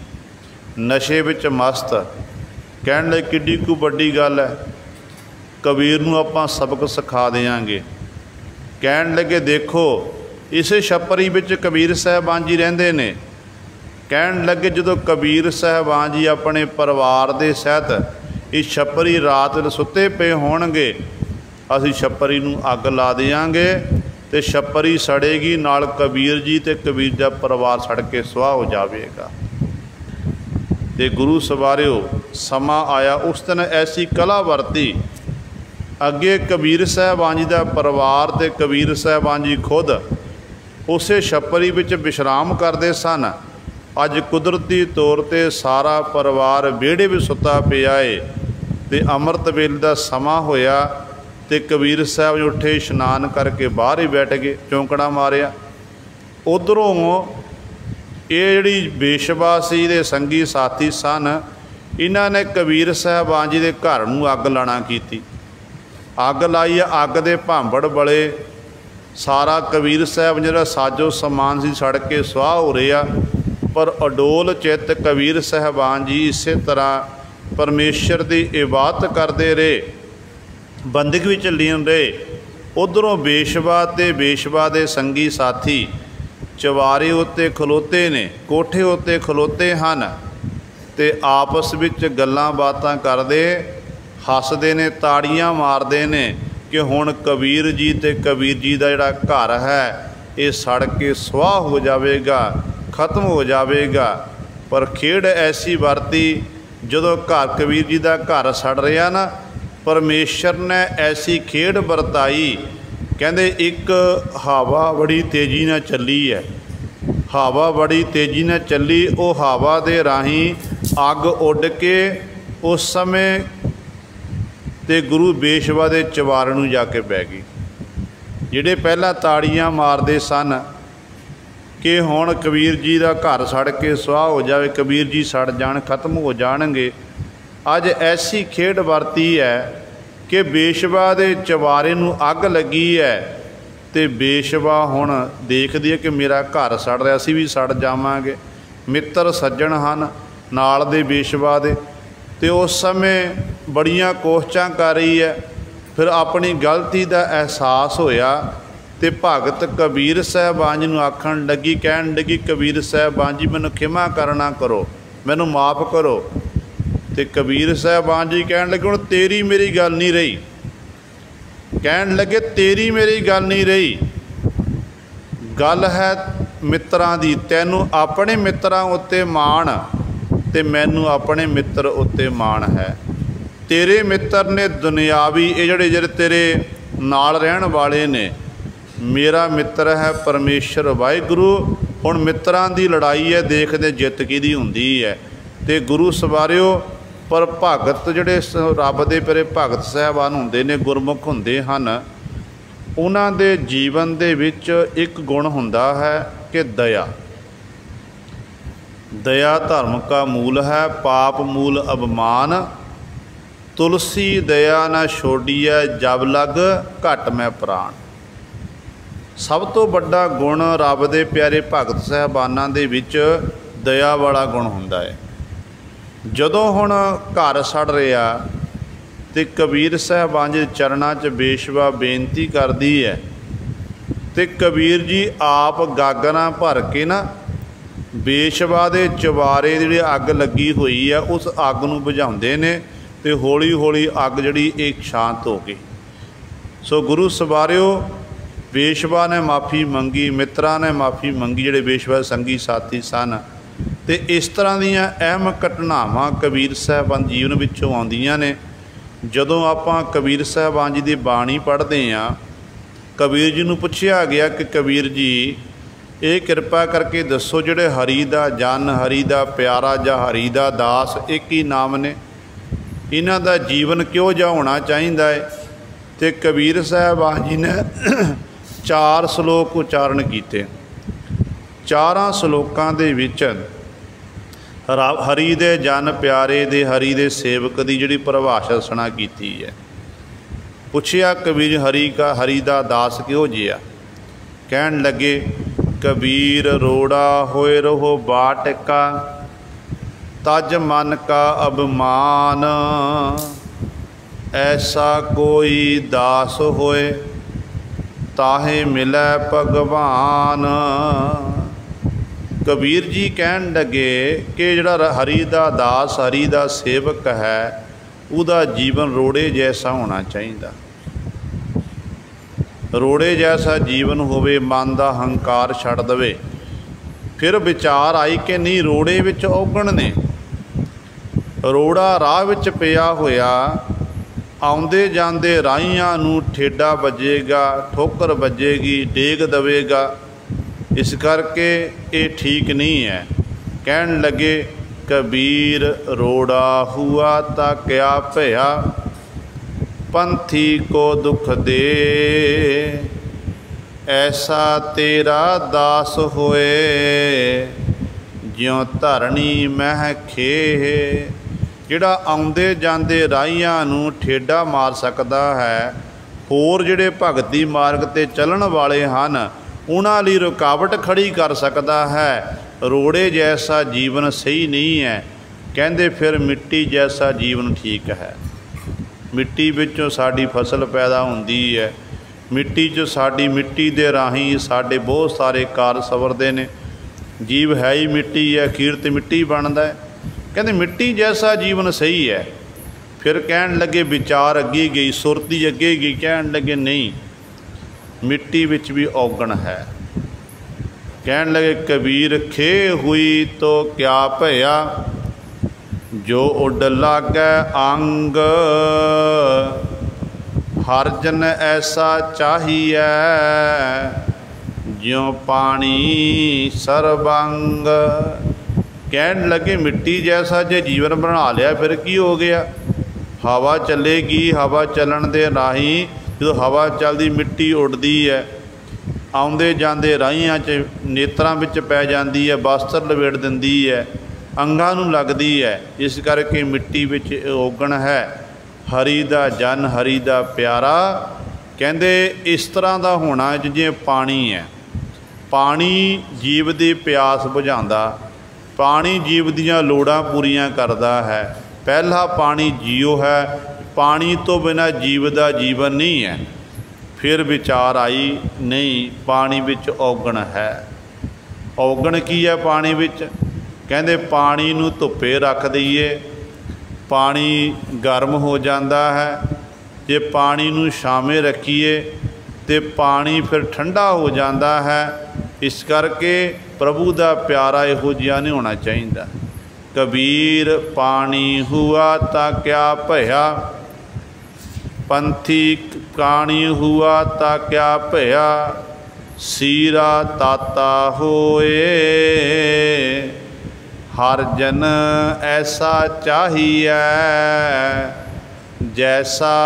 ਨਸ਼ੇ ਵਿੱਚ ਮਸਤ, ਕਹਿਣ ਲਈ ਕਿੱਡੀ ਕੁ ਵੱਡੀ ਗੱਲ ਹੈ, ਕਬੀਰ ਨੂੰ ਆਪਾਂ ਸਬਕ ਸਿਖਾ ਦਿਆਂਗੇ। ਕਹਿਣ ਲੱਗੇ ਦੇਖੋ ਇਸੇ ਛੱਪਰੀ ਵਿੱਚ ਕਬੀਰ ਸਾਹਿਬਾਨ ਜੀ ਰਹਿੰਦੇ ਨੇ। ਕਹਿਣ ਲੱਗੇ ਜਦੋਂ ਕਬੀਰ ਸਾਹਿਬਾਨ ਜੀ ਆਪਣੇ ਪਰਿਵਾਰ ਦੇ ਸਹਿਤ ਇਹ ਛੱਪਰੀ ਰਾਤ ਵੇਲੇ ਸੁੱਤੇ ਪਏ ਹੋਣਗੇ, ਅਸੀਂ ਛੱਪਰੀ ਨੂੰ ਅੱਗ ਲਾ ਦਿਆਂਗੇ ਤੇ ਛੱਪਰੀ ਸੜੇਗੀ, ਨਾਲ ਕਬੀਰ ਜੀ ਤੇ ਕਬੀਰ ਦਾ ਪਰਿਵਾਰ ਸੜ ਕੇ ਸੁਆਹ ਹੋ ਜਾਵੇਗਾ। ਤੇ ਗੁਰੂ ਸਵਾਰਿਓ ਸਮਾਂ ਆਇਆ, ਉਸ ਦਿਨ ਐਸੀ ਕਲਾ ਵਰਤੀ, ਅੱਗੇ ਕਬੀਰ ਸਾਹਿਬਾਨ ਜੀ ਦਾ ਪਰਿਵਾਰ ਤੇ ਕਬੀਰ ਸਾਹਿਬਾਨ ਜੀ ਖੁਦ ਉਸੇ ਛੱਪਰੀ ਵਿੱਚ ਵਿਸ਼ਰਾਮ ਕਰਦੇ ਸਨ। ਅੱਜ ਕੁਦਰਤੀ ਤੌਰ 'ਤੇ ਸਾਰਾ ਪਰਿਵਾਰ ਵਿਹੜੇ ਵਿੱਚ ਸੁੱਤਾ ਪਿਆ ਏ ਤੇ ਅੰਮ੍ਰਿਤ ਵੇਲੇ ਦਾ ਸਮਾਂ ਹੋਇਆ ਤੇ ਕਬੀਰ ਸਾਹਿਬ ਜੀ ਉੱਠੇ, ਇਸ਼ਨਾਨ ਕਰਕੇ ਬਾਹਰ ਹੀ ਬੈਠ ਗਏ, ਚੌਂਕੜਾ ਮਾਰਿਆ। ਉੱਧਰੋਂ ਇਹ ਜਿਹੜੀ ਬੇਸ਼ਬਾ ਸੀ ਦੇ ਸੰਗੀ ਸਾਥੀ ਸਨ, ਇਹਨਾਂ ਨੇ ਕਬੀਰ ਸਾਹਿਬਾਨ ਜੀ ਦੇ ਘਰ ਨੂੰ ਅੱਗ ਲਾਣਾ ਕੀਤੀ। ਅੱਗ ਲਾਈ, ਅੱਗ ਦੇ ਭਾਂਬੜ ਬਲੇ, ਸਾਰਾ ਕਬੀਰ ਸਾਹਿਬ ਜਿਹੜਾ ਸਾਜੋ ਸਮਾਨ ਸੀ ਸੜ ਕੇ ਸੁਆਹ ਹੋ ਰਿਹਾ। ਪਰ ਅਡੋਲ ਚਿੱਤ ਕਬੀਰ ਸਾਹਿਬਾਨ ਜੀ ਇਸੇ ਤਰ੍ਹਾਂ ਪਰਮੇਸ਼ਰ ਦੀ ਇਬਾਦਤ ਕਰਦੇ ਰਹੇ, ਬੰਦਗੀ ਵਿੱਚ ਲੀਨ ਰਹੇ। ਉੱਧਰੋਂ ਬੇਸ਼ਬਾ ਤੇ ਬੇਸ਼ਬਾ ਦੇ ਸੰਗੀ ਸਾਥੀ ਚਵਾਰੇ ਉੱਤੇ ਖਲੋਤੇ ਨੇ, ਕੋਠੇ ਉੱਤੇ ਖਲੋਤੇ ਹਨ ਤੇ ਆਪਸ ਵਿੱਚ ਗੱਲਾਂ ਬਾਤਾਂ ਕਰਦੇ, ਹੱਸਦੇ ਨੇ, ਤਾੜੀਆਂ ਮਾਰਦੇ ਨੇ ਕਿ ਹੁਣ ਕਬੀਰ ਜੀ ਤੇ ਕਬੀਰ ਜੀ ਦਾ ਜਿਹੜਾ ਘਰ ਹੈ ਇਹ ਸੜ ਕੇ ਸੁਆਹ ਹੋ ਜਾਵੇਗਾ, ਖਤਮ ਹੋ ਜਾਵੇਗਾ। ਪਰ ਖੇਡ ਐਸੀ ਵਰਤੀ, ਜਦੋਂ ਘਰ ਕਬੀਰ ਜੀ ਦਾ ਘਰ ਸੜ ਰਿਹਾ ਨਾ, ਪਰਮੇਸ਼ਰ ਨੇ ਐਸੀ ਖੇਡ ਵਰਤਾਈ। ਕਹਿੰਦੇ ਇੱਕ ਹਵਾ ਬੜੀ ਤੇਜ਼ੀ ਨਾਲ ਚੱਲੀ ਹੈ, ਹਵਾ ਬੜੀ ਤੇਜ਼ੀ ਨਾਲ ਚੱਲੀ, ਉਹ ਹਵਾ ਦੇ ਰਾਹੀਂ ਅੱਗ ਉੱਡ ਕੇ ਉਸ ਸਮੇਂ ਤੇ ਗੁਰੂ ਬੇਸ਼ਬਾ ਦੇ ਚਵਾਰੇ ਨੂੰ ਜਾ ਕੇ ਪੈ ਗਈ। ਜਿਹੜੇ ਪਹਿਲਾਂ ਤਾੜੀਆਂ ਮਾਰਦੇ ਸਨ ਕਿ ਹੁਣ ਕਬੀਰ ਜੀ ਦਾ ਘਰ ਸੜ ਕੇ ਸੁਆਹ ਹੋ ਜਾਵੇ, ਕਬੀਰ ਜੀ ਸੜ ਜਾਣ, ਖਤਮ ਹੋ ਜਾਣਗੇ, ਅੱਜ ਐਸੀ ਖੇਡ ਵਰਤੀ ਹੈ ਕਿ ਬੇਸ਼ਬਾ ਦੇ ਚਵਾਰੇ ਨੂੰ ਅੱਗ ਲੱਗੀ ਹੈ ਤੇ ਬੇਸ਼ਬਾ ਹੁਣ ਦੇਖਦੀ ਹੈ ਕਿ ਮੇਰਾ ਘਰ ਸੜ ਰਿਹਾ, ਅਸੀਂ ਵੀ ਸੜ ਜਾਵਾਂਗੇ। ਮਿੱਤਰ ਸੱਜਣ ਹਨ ਨਾਲ ਦੇ ਬੇਸ਼ਬਾ ਦੇ, ਤੇ ਉਸ ਸਮੇਂ ਬੜੀਆਂ ਕੋਸ਼ਿਸ਼ਾਂ ਕਰ ਰਹੀ ਹੈ। ਫਿਰ ਆਪਣੀ ਗਲਤੀ ਦਾ ਅਹਿਸਾਸ ਹੋਇਆ ਤੇ ਭਗਤ ਕਬੀਰ ਸਾਹਿਬਾਨ ਜੀ ਨੂੰ ਆਖਣ ਲੱਗੀ, ਕਹਿਣ ਲੱਗੀ ਕਬੀਰ ਸਾਹਿਬਾਨ ਜੀ ਮੈਨੂੰ ਖਿਮਾ ਕਰਨਾ ਕਰੋ, ਮੈਨੂੰ ਮਾफ़ ਕਰੋ। ਤੇ ਕਬੀਰ ਸਾਹਿਬਾਨ ਜੀ ਕਹਿਣ ਲੱਗੇ ਹੁਣ ਤੇਰੀ ਮੇਰੀ ਗੱਲ ਨਹੀਂ ਰਹੀ। ਕਹਿਣ ਲੱਗੇ ਤੇਰੀ ਮੇਰੀ ਗੱਲ ਨਹੀਂ ਰਹੀ, ਗੱਲ ਹੈ ਮਿੱਤਰਾਂ ਦੀ। ਤੈਨੂੰ ਆਪਣੇ ਮਿੱਤਰਾਂ ਉੱਤੇ ਮਾਣ ਤੇ ਮੈਨੂੰ ਆਪਣੇ ਮਿੱਤਰ ਉੱਤੇ ਮਾਣ ਹੈ। ਤੇਰੇ ਮਿੱਤਰ ਨੇ ਦੁਨਿਆਵੀ, ਇਹ ਜਿਹੜੇ ਤੇਰੇ ਨਾਲ ਰਹਿਣ ਵਾਲੇ ਨੇ, ਮੇਰਾ ਮਿੱਤਰ ਹੈ ਪਰਮੇਸ਼ਰ ਵਾਹਿਗੁਰੂ। ਹੁਣ ਮਿੱਤਰਾਂ ਦੀ ਲੜਾਈ ਹੈ, ਦੇਖਦੇ ਜਿੱਤ ਕਿਹਦੀ ਹੁੰਦੀ ਹੈ। ਤੇ ਗੁਰੂ ਸਵਾਰਿਓ ਪਰ ਭਗਤ ਜਿਹੜੇ ਰੱਬ ਦੇ ਪਿਆਰੇ ਭਗਤ ਸਾਹਿਬਾਨ ਹੁੰਦੇ ਨੇ, ਗੁਰਮੁਖ ਹੁੰਦੇ ਹਨ, ਉਹਨਾਂ ਦੇ ਜੀਵਨ ਦੇ ਵਿੱਚ ਇੱਕ ਗੁਣ ਹੁੰਦਾ ਹੈ ਕਿ ਦਇਆ। दया धर्म का मूल है, पाप मूल अभिमान। तुलसी दया न छोड़िए, जब लग घट में प्राण। सब तो बड़ा गुण रब दे प्यारे भगत साहबानां दे विच दया वाला गुण हुंदा है। जदों हुण घर सड़ रहा ते कबीर साहबान जी चरणां च बेशवा बेनती करदी है ते कबीर जी आप गागरां भर के ना बेशवा दे चवारे जिहड़ी अग लगी हुई है उस अग नूं बुझाउंदे ने ते हौली हौली अग जिहड़ी एक शांत हो गई। सो गुरु सवारिओ बेशवा ने माफ़ी मंगी, मित्रा ने माफ़ी मंगी, जिहड़े बेशवा संगी साथी सन। ते इस तरह दीयां अहम घटनावां कबीर साहिबान जीवन विचों आउंदियां ने। जदों आपां कबीर साहिबान जी दी बाणी पढ़दे हां, कबीर जी नूं पुछया गया कि कबीर जी ये किरपा करके दसो जिहड़े हरि दा जन, हरि दा प्यारा जां हरि दा दास एक ही नाम ने, इन्हां दा जीवन किहो जिहा होना चाहिदा है। ते कबीर साहिबान जी ने 4 श्लोक उचारण कीते। 4 श्लोकां दे विच हरि दे जन प्यारे दे, हरि दे सेवक दी जिहड़ी परिभाषा सुना कीती है। पुछया कबीर हरि दा दास किहो जिहा? कहण लगे कबीर रोड़ा होए रहो बाट का, तज मन का अभिमान, ऐसा कोई दास होए ताहे मिलै भगवान। कबीर जी कहन लगे कि जिहड़ा हरि दा दास, हरि दा सेवक है, उहदा जीवन रोड़े जैसा होना चाहिए। रोड़े जैसा जीवन होवे, मन दा हंकार छड़ दवे। फिर विचार आई कि नहीं, रोड़े विच औगण ने। रोड़ा राह विच पिया होया, आउंदे जांदे राहियां नूं ठेडा वजेगा, ठोकर वजेगी, डेग दवेगा। इस करके ये ठीक नहीं है। कहन लगे कबीर रोड़ा हुआ ता क्या भया, पंथी को दुख दे, ऐसा तेरा दास होए, ज्यों धरणी मह खेह। जिहड़ा आउंदे जांदे राहियां नूं ठेडा मार सकदा है, होर जिहड़े भगती मार्ग ते चलण वाले हन उन्हां लई रुकावट खड़ी कर सकदा है। रोड़े जैसा जीवन सही नहीं है। कहंदे फिर मिट्टी जैसा जीवन ठीक है। मिट्टी विचों साडी फसल पैदा हुंदी है, मिट्टी 'च साडी मिट्टी दे राहीं साडे बहुत सारे कार सवरदे ने। जीव है ही मिट्टी है, अखीर ते मिट्टी बनदा है। कहंदे मिट्टी जैसा जीवन सही है। फिर कहन लगे विचार अगे गई, सुरती अगे गई। कहन लगे नहीं, मिट्टी विच भी औगण है। कहन लगे कबीर खे हुई तो क्या भया, जो उड लागै अंग, हर जन ऐसा चाहिए, ज्यों पानी सरबंग। कहन लगे मिट्टी जैसा जे जीवन बना लिया फिर की हो गया? हवा चलेगी, हवा चलन दे राही जो हवा चलती मिट्टी उड़ती है, आउंदे जांदे राहियां च नेत्रां विच पै जाती है, वस्त्र लपेट दिंदी है, अंगां नूं लगदी है। इस करके मिट्टी विच औगण है। हरि दा जन, हरि दा प्यारा, कहंदे इस तरह का होना जिवें पानी है। पानी जीव दी प्यास बुझांदा, पानी जीव दीयां लोड़ां पूरीआं करदा है। पहला पानी जीओ है, पानी तो बिना जीव का जीवन नहीं है। फिर विचार आई नहीं, पानी विच औगण है। औगण की है पानी विच? कहंदे पानी नूं धुप्पे रख दईए, पानी गर्म हो जाता है। जे पानी नूं छावें रखीए तो पानी फिर ठंडा हो जाता है। इस करके प्रभु का प्यारा इहो जिहा नहीं होना चाहिए। कबीर पानी हुआ ता क्या भया, पंथी काणी हुआ ता क्या भया, सीरा ताता होए, हर जन ऐसा चाहिए, जैसा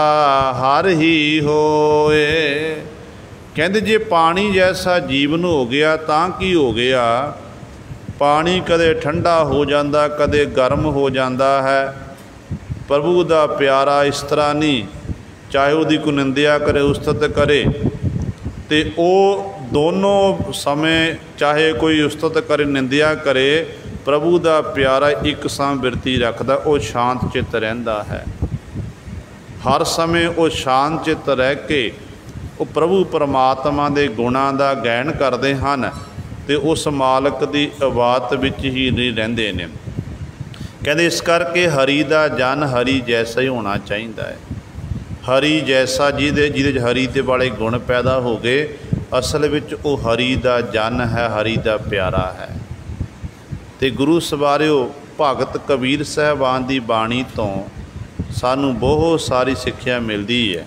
हर ही होए। कहते जे पानी जैसा जीवन हो गया तां की हो गया? पानी कदे ठंडा हो जाता, कदे गर्म हो जाता है। प्रभु का प्यारा इस तरह नहीं, चाहे उसकी कोई निंदिया करे, उस्तत करे, तो वो दोनों समय चाहे कोई उस्तत करे, निंदिया करे, प्रभु का प्यारा एक सां बिरती रखता, वो शांत चित्त रहिंदा है। हर समय वो शांत चित्त रह के वो प्रभु परमात्मा के गुणां का गायन करते हैं। ਤੇ ਉਸ ਮਾਲਕ ਦੀ ਇਬਾਦਤ ਵਿੱਚ ਹੀ ਨਹੀਂ ਰਹਿੰਦੇ ਨੇ। ਕਹਿੰਦੇ ਇਸ ਕਰਕੇ ਹਰੀ ਦਾ ਜਨ ਹਰੀ ਜੈਸਾ ਹੀ ਹੋਣਾ ਚਾਹੀਦਾ ਹੈ। ਹਰੀ ਜੈਸਾ ਜਿਹਦੇ 'ਚ ਹਰੀ ਦੇ ਵਾਲੇ ਗੁਣ ਪੈਦਾ ਹੋ ਗਏ, ਅਸਲ ਵਿੱਚ ਉਹ ਹਰੀ ਦਾ ਜਨ ਹੈ, ਹਰੀ ਦਾ ਪਿਆਰਾ ਹੈ। ਤੇ ਗੁਰੂ ਸਵਾਰਿਓ, ਭਗਤ ਕਬੀਰ ਸਾਹਿਬਾਨ ਦੀ ਬਾਣੀ ਤੋਂ ਸਾਨੂੰ ਬਹੁਤ ਸਾਰੀ ਸਿੱਖਿਆ ਮਿਲਦੀ ਹੈ।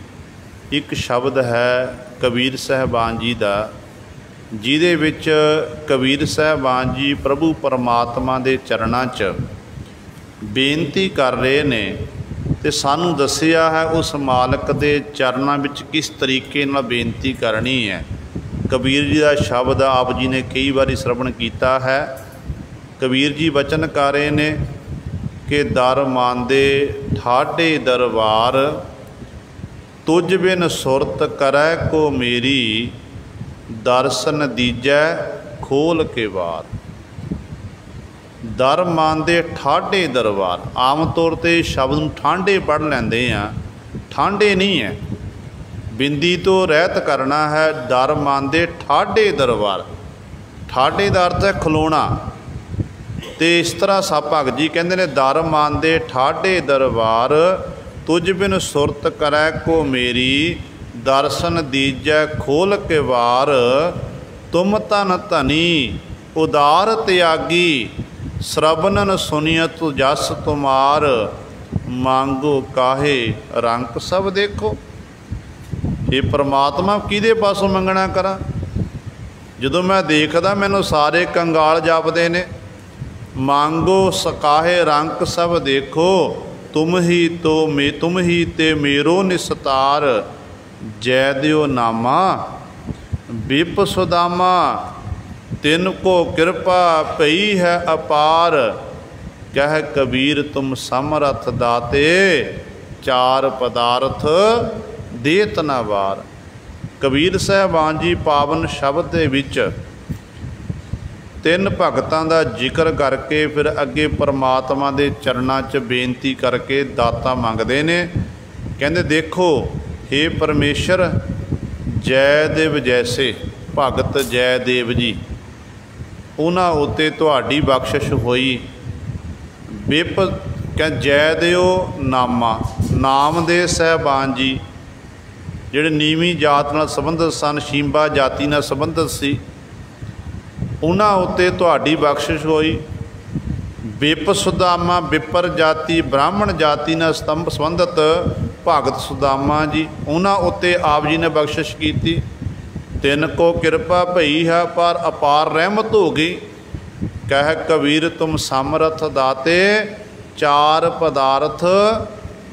ਇੱਕ ਸ਼ਬਦ ਹੈ ਕਬੀਰ ਸਾਹਿਬਾਨ ਜੀ ਦਾ, ਜਿਹਦੇ ਵਿੱਚ ਕਬੀਰ ਸਾਹਿਬਾਨ ਜੀ ਪ੍ਰਭੂ ਪਰਮਾਤਮਾ ਦੇ ਚਰਨਾਂ 'ਚ ਬੇਨਤੀ ਕਰ ਰਹੇ ਨੇ ਤੇ ਸਾਨੂੰ ਦੱਸਿਆ ਹੈ ਉਸ ਮਾਲਕ ਦੇ ਚਰਨਾਂ ਵਿੱਚ ਕਿਸ ਤਰੀਕੇ ਨਾਲ ਬੇਨਤੀ ਕਰਨੀ ਹੈ। ਕਬੀਰ ਜੀ ਦਾ ਸ਼ਬਦ ਆਪ ਜੀ ਨੇ ਕਈ ਵਾਰੀ ਸ਼ਰਵਣ ਕੀਤਾ ਹੈ। ਕਬੀਰ ਜੀ ਬਚਨ ਕਰ ਰਹੇ ਨੇ ਕਿ ਦਰ ਮਾਂਦੇ ਠਾਢੇ ਦਰਬਾਰ, ਤੁਝ ਬਿਨ ਸੁਰਤ ਕਰੈ ਕੋ ਮੇਰੀ, ਦਰਸ਼ਨ ਦੀਜੈ ਖੋਲ ਕੇ ਵਾਰ। ਦਰ ਮਾਂਦੇ ਠਾਢੇ ਦਰਬਾਰ, ਆਮ ਤੌਰ 'ਤੇ ਸ਼ਬਦ ਨੂੰ ਠਾਂਡੇ ਪੜ੍ਹ ਲੈਂਦੇ ਆ, ਠਾਂਡੇ ਨਹੀਂ ਹੈ, ਬਿੰਦੀ ਤੋਂ ਰਹਿਤ ਕਰਨਾ ਹੈ। ਦਰ ਮਾਂਦੇ ਠਾਢੇ ਦਰਬਾਰ, ਠਾਢੇ ਦਾ ਅਰਥ ਹੈ ਖਲੋਣਾ। ਤੇ ਇਸ ਤਰ੍ਹਾਂ ਸਭ ਭਗਤ ਜੀ ਕਹਿੰਦੇ ਨੇ, ਦਰ ਮਾਂਦੇ ਠਾਢੇ ਦਰਬਾਰ, ਤੁਝ ਬਿਨ ਸੁਰਤ ਕਰੈ ਕੋ ਮੇਰੀ, ਦਰਸ਼ਨ ਦੀਜੈ ਖੋਲ ਕੇ ਵਾਰ। ਤੁਮ ਧਨ ਧਨੀ ਉਦਾਰ ਤਿਆਗੀ, ਸ਼ਰਬਨਨ ਸੁਨੀਅਤ ਜਸ ਤੁਮਾਰ। ਮੰਗੋ ਕਾਹੇ ਰੰਕ ਸਭ ਦੇਖੋ। ਇਹ ਪਰਮਾਤਮਾ ਕਿਹਦੇ ਪਾਸੋਂ ਮੰਗਣਾ ਕਰਾਂ? ਜਦੋਂ ਮੈਂ ਦੇਖਦਾ ਮੈਨੂੰ ਸਾਰੇ ਕੰਗਾਲ ਜਾਪਦੇ ਨੇ। ਮੰਗੋ ਸਕਾਹੇ ਰੰਕ ਸਭ ਦੇਖੋ, ਤੁਮ ਹੀ ਤੇ ਮੇਰੋ ਨਿਸਤਾਰ। ਜੈ ਦਿਓ ਨਾਮਾ ਬਿਪ ਸੁਦਾਮਾ, ਤਿਨ ਕੋ ਕਿਰਪਾ ਪਈ ਹੈ ਅਪਾਰ। ਕਹਿ ਕਬੀਰ ਤੁਮ ਸਮਰਥ ਦਾਤੇ, ਚਾਰ ਪਦਾਰਥ ਦੇਤ ਨਾ ਵਾਰ। ਕਬੀਰ ਸਾਹਿਬਾਨ ਜੀ ਪਾਵਨ ਸ਼ਬਦ ਦੇ ਵਿੱਚ ਤਿੰਨ ਭਗਤਾਂ ਦਾ ਜ਼ਿਕਰ ਕਰਕੇ ਫਿਰ ਅੱਗੇ ਪਰਮਾਤਮਾ ਦੇ ਚਰਨਾਂ 'ਚ ਬੇਨਤੀ ਕਰਕੇ ਦਾਤਾ ਮੰਗਦੇ ਨੇ। ਕਹਿੰਦੇ ਦੇਖੋ ਹੇ ਪਰਮੇਸ਼ਰ, ਜੈਦੇਵ ਜੈਸੇ ਭਗਤ ਜੈਦੇਵ ਜੀ, ਉਹਨਾਂ ਉੱਤੇ ਤੁਹਾਡੀ ਬਖਸ਼ਿਸ਼ ਹੋਈ। ਬਿਪ ਕਹਿ ਜੈ ਦਿਓ ਨਾਮਾ, ਨਾਮ ਦੇ ਸਾਹਿਬਾਨ ਜੀ ਜਿਹੜੇ ਨੀਵੀਂ ਜਾਤ ਨਾਲ ਸੰਬੰਧਿਤ ਸਨ, ਸ਼ੀਂਬਾ ਜਾਤੀ ਨਾਲ ਸੰਬੰਧਿਤ ਸੀ, ਉਹਨਾਂ ਉੱਤੇ ਤੁਹਾਡੀ ਬਖਸ਼ਿਸ਼ ਹੋਈ। ਬਿਪ ਸੁਦਾਮਾ, ਬਿਪਰ ਜਾਤੀ ਬ੍ਰਾਹਮਣ ਜਾਤੀ ਨਾਲ ਸੰਬੰਧਿਤ ਭਗਤ ਸੁਦਾਮਾ ਜੀ, ਉਹਨਾਂ ਉੱਤੇ ਆਪ ਜੀ ਨੇ ਬਖਸ਼ਿਸ਼ ਕੀਤੀ। ਤਿੰਨ ਕੋ ਕਿਰਪਾ ਭਈ ਹੈ ਪਰ ਅਪਾਰ ਰਹਿਮਤ ਹੋ ਗਈ। ਕਹਿ ਕਬੀਰ ਤੁਮ ਸਮਰਥ ਦਾਤੇ, ਚਾਰ ਪਦਾਰਥ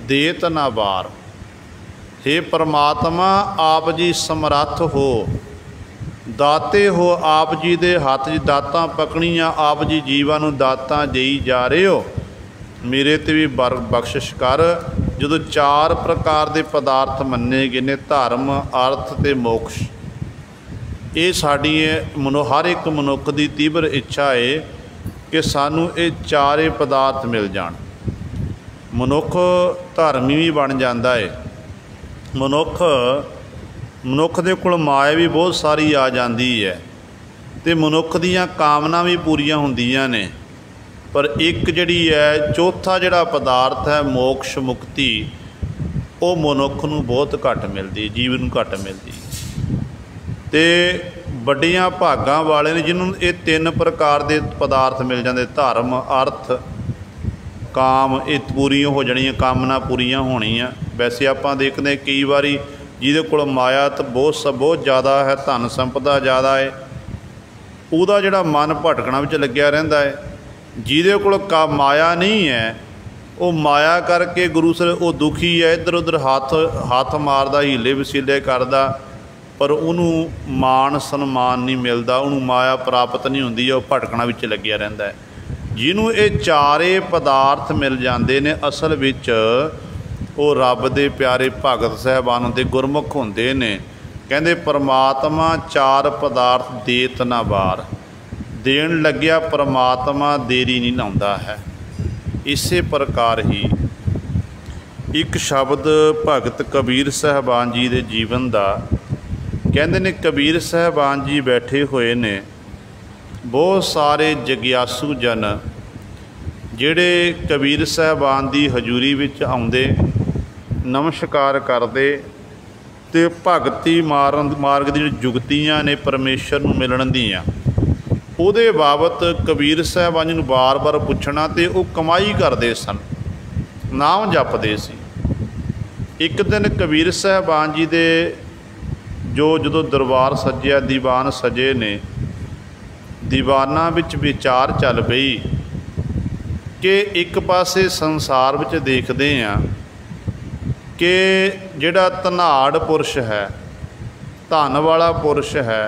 ਦੇਤ ਨਾ ਵਾਰ। हे ਪਰਮਾਤਮਾ, ਆਪ ਜੀ ਸਮਰੱਥ ਹੋ, ਦਾਤੇ ਹੋ, ਆਪ ਜੀ ਦੇ ਹੱਥ 'ਚ ਦਾਤਾਂ ਪਕੜੀਆਂ, ਆਪ ਜੀ ਜੀਵਾਂ ਨੂੰ ਦਾਤਾਂ ਦੇਈ ਜਾ ਰਹੇ ਹੋ, ਮੇਰੇ 'ਤੇ ਵੀ ਬਖਸ਼ਿਸ਼ ਕਰ। ਜਦੋਂ ਚਾਰ ਪ੍ਰਕਾਰ ਦੇ ਪਦਾਰਥ ਮੰਨੇ ਗਏ ਨੇ, ਧਰਮ, ਅਰਥ ਅਤੇ ਮੋਕਸ਼, ਇਹ ਸਾਡੀ ਹਰ ਇੱਕ ਮਨੁੱਖ ਦੀ ਤੀਬਰ ਇੱਛਾ ਹੈ ਕਿ ਸਾਨੂੰ ਇਹ ਚਾਰੇ ਪਦਾਰਥ ਮਿਲ ਜਾਣ। ਮਨੁੱਖ ਧਰਮੀ ਵੀ ਬਣ ਜਾਂਦਾ ਹੈ। ਮਨੁੱਖ ਦੇ ਕੋਲ ਮਾਇਆ ਵੀ ਬਹੁਤ ਸਾਰੀ ਆ ਜਾਂਦੀ ਹੈ ਅਤੇ ਮਨੁੱਖ ਦੀਆਂ ਕਾਮਨਾ ਵੀ ਪੂਰੀਆਂ ਹੁੰਦੀਆਂ ਨੇ। ਪਰ ਇੱਕ ਜਿਹੜੀ ਹੈ ਚੌਥਾ ਜਿਹੜਾ ਪਦਾਰਥ ਹੈ ਮੋਕਸ਼ ਮੁਕਤੀ, ਉਹ ਮਨੁੱਖ ਨੂੰ ਬਹੁਤ ਘੱਟ ਮਿਲਦੀ, ਜੀਵ ਨੂੰ ਘੱਟ ਮਿਲਦੀ। ਅਤੇ ਵੱਡੀਆਂ ਭਾਗਾਂ ਵਾਲੇ ਨੇ ਜਿਹਨੂੰ ਇਹ ਤਿੰਨ ਪ੍ਰਕਾਰ ਦੇ ਪਦਾਰਥ ਮਿਲ ਜਾਂਦੇ, ਧਰਮ, ਅਰਥ, ਕਾਮ, ਇਹ ਪੂਰੀਆਂ ਹੋ ਜਾਣੀਆਂ, ਕਾਮਨਾ ਪੂਰੀਆਂ ਹੋਣੀਆਂ। ਵੈਸੇ ਆਪਾਂ ਦੇਖਦੇ ਕਈ ਵਾਰੀ ਜਿਹਦੇ ਕੋਲ ਮਾਇਆ ਤਾਂ ਬਹੁਤ ਜ਼ਿਆਦਾ ਹੈ, ਧਨ ਸੰਪਦਾ ਜ਼ਿਆਦਾ ਹੈ, ਉਹਦਾ ਜਿਹੜਾ ਮਨ ਭਟਕਣਾ ਵਿੱਚ ਲੱਗਿਆ ਰਹਿੰਦਾ ਹੈ। ਜਿਹਦੇ ਕੋਲ ਮਾਇਆ ਨਹੀਂ ਹੈ, ਉਹ ਮਾਇਆ ਕਰਕੇ ਗੁਰੂ ਸਰ ਉਹ ਦੁਖੀ ਹੈ, ਇੱਧਰ ਉੱਧਰ ਹੱਥ ਮਾਰਦਾ, ਹੀਲੇ ਵਸੀਲੇ ਕਰਦਾ, ਪਰ ਉਹਨੂੰ ਮਾਣ ਸਨਮਾਨ ਨਹੀਂ ਮਿਲਦਾ, ਉਹਨੂੰ ਮਾਇਆ ਪ੍ਰਾਪਤ ਨਹੀਂ ਹੁੰਦੀ, ਉਹ ਭਟਕਣਾ ਵਿੱਚ ਲੱਗਿਆ ਰਹਿੰਦਾ ਹੈ। ਜਿਹਨੂੰ ਇਹ ਚਾਰੇ ਪਦਾਰਥ ਮਿਲ ਜਾਂਦੇ ਨੇ, ਅਸਲ ਵਿੱਚ ਉਹ ਰੱਬ ਦੇ ਪਿਆਰੇ ਭਗਤ ਸਾਹਿਬਾਨ ਹੁੰਦੇ, ਗੁਰਮੁਖ ਹੁੰਦੇ ਨੇ। ਕਹਿੰਦੇ ਪਰਮਾਤਮਾ ਚਾਰ ਪਦਾਰਥ ਦੇਤ ਨਾ ਵਾਰ, ਦੇਣ ਲੱਗਿਆ ਪਰਮਾਤਮਾ ਦੇਰੀ ਨਹੀਂ ਲਾਉਂਦਾ ਹੈ। ਇਸੇ ਪ੍ਰਕਾਰ ਹੀ ਇੱਕ ਸ਼ਬਦ ਭਗਤ ਕਬੀਰ ਸਾਹਿਬਾਨ ਜੀ ਦੇ ਜੀਵਨ ਦਾ ਕਹਿੰਦੇ ਨੇ। ਕਬੀਰ ਸਾਹਿਬਾਨ ਜੀ ਬੈਠੇ ਹੋਏ ਨੇ बहुत सारे जग्यासू जन ਜਿਹੜੇ कबीर साहबान की हजूरी विच आउंदे नमस्कार करते तो भगती मार्ग दी जुगतियां ने परमेश्वर नूं मिलण दीआं ਉਹਦੇ बाबत कबीर साहबान जी नूं बार बार पुछना तो वो कमाई करते सन, नाम जपते सी। एक दिन कबीर साहबान जी दे जो दरबार सज्जिया दीवान सजे ने, दीवाना विच विचार चल पई कि एक पासे संसार विच देखते हैं कि जिहड़ा धनाड़ पुरुष है, धन वाला पुरुष है,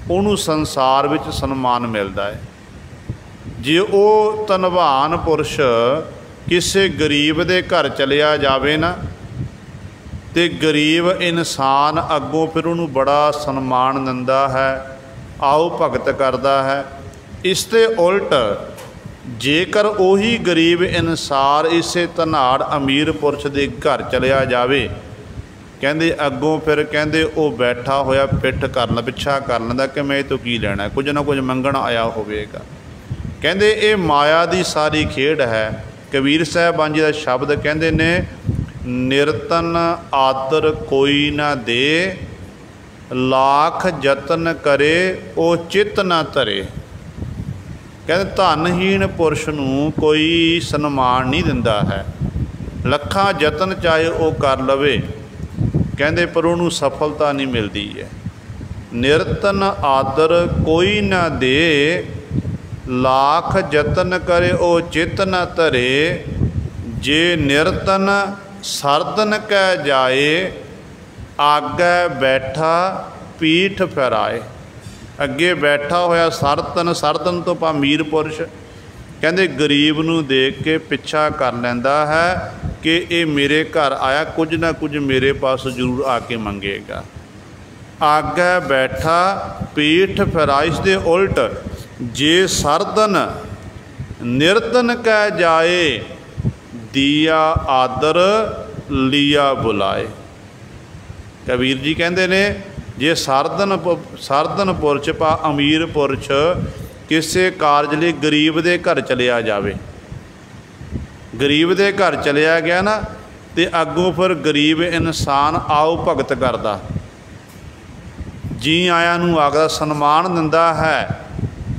उन्होंने संसार विच सन्मान मिलता है। जे वो धनवान पुरुष किसी गरीब दे घर चलिया जावे ना तो गरीब इंसान अगों फिर उन्होंने बड़ा सन्मान दिंदा है, आओ भगत करता है। इसते उल्ट जेकर उही गरीब इंसान इसे धनाड़ अमीर पुरुष के घर चलिया जावे, कहते अगों फिर कहते वो बैठा होया पिठ कर पिछा कर लेंदा कि मैं तो की लेना, कुछ ना कुछ मंगण आया होवेगा। कहते ये माया की सारी खेड है। कबीर साहबान जी का शब्द कहते ने, निरतन आदर कोई ना दे, लाख जतन करे ओ चित ना धरे। कहते धनहीन पुरुष नूं कोई सन्मान नहीं दिंदा है, लखा जतन चाहे वो कर लवे, कहते पर उन्होंने सफलता नहीं मिलती है। निरतन आदर कोई ना दे, लाख जतन करे ओ चित न धरे। जे निरतन सरदन कह जाए, आगे बैठा पीठ फैराए। अगे बैठा होया सरदन तो पा अमीर पुरुष कहते गरीब नूं देख के पिछा कर लैंदा है कि ये मेरे घर आया, कुछ ना कुछ मेरे पास जरूर आके मंगेगा। आगे बैठा पीठ फैराए। दे उल्ट जे सरदन निरतन कह जाए, दिया आदर लिया बुलाए। कबीर जी कहते ने, जे सरदन पुरुष पा अमीर पुरुष किसी कारज लिए गरीब के घर चलिया जाए, गरीब के घर चलिया गया ना तो अगों फिर गरीब इंसान आओ भगत करदा, जी आया नूं आखदा, सन्मान दिंदा है।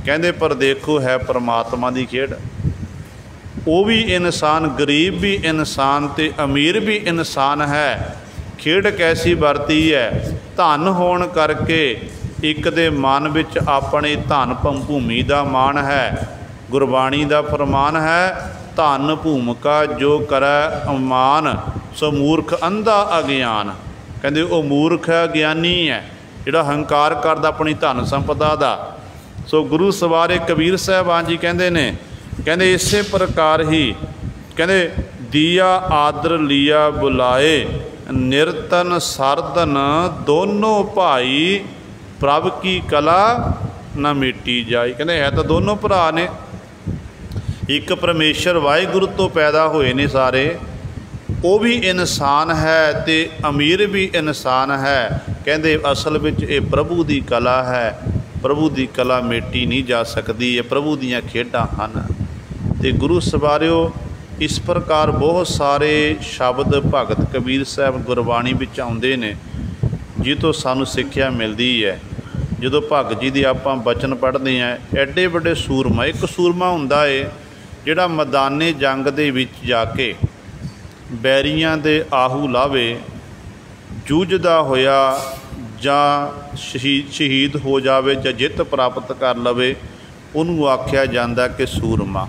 कहते पर देखो है परमात्मा की खेड, वो भी इंसान, गरीब भी इंसान ते अमीर भी इंसान है। खेड कैसी वरती है, धन होण करके एक दे मन विच अपने धन भूमि का मान है। गुरबाणी का फरमान है, धन भूमिका जो करे अमान, सो मूर्ख अंधा अज्ञान। कहते वो मूर्ख है, ज्ञानी है, जिहड़ा हंकार करदा अपनी धन संपदा का। सो गुरु सवारे कबीर साहबान जी कहते ने, कहते इसे प्रकार ही कहते दिया आदर लिया बुलाए, निरतन सरदन दोनों भाई, प्रभ की कला न मिटी जाए। कहते है तो दोनों भरा ने, एक परमेश्वर वाहिगुरु तो पैदा होए ने सारे, वो भी इंसान है ते अमीर भी इंसान है। कहते असल विच ये प्रभु की कला है, प्रभु की कला मिटी नहीं जा सकती, ये प्रभु दीयां खेडां हन। ते गुरु सवारिओ इस प्रकार बहुत सारे शब्द भगत कबीर साहब गुरबाणी विच आउंदे ने, जितों सानू सिक्ख्या मिलती है। जो भगत जी की आपां बचन पढ़ते हैं, एडे बड़े सूरमा, एक सूरमा हुंदा है जिहड़ा मैदाने जंग दे विच जाके बैरियां दे आहू लावे, जूझदा होया जां शहीद हो जावे जां जित प्राप्त कर लवे, उन्होंने आख्या जाता कि सूरमा।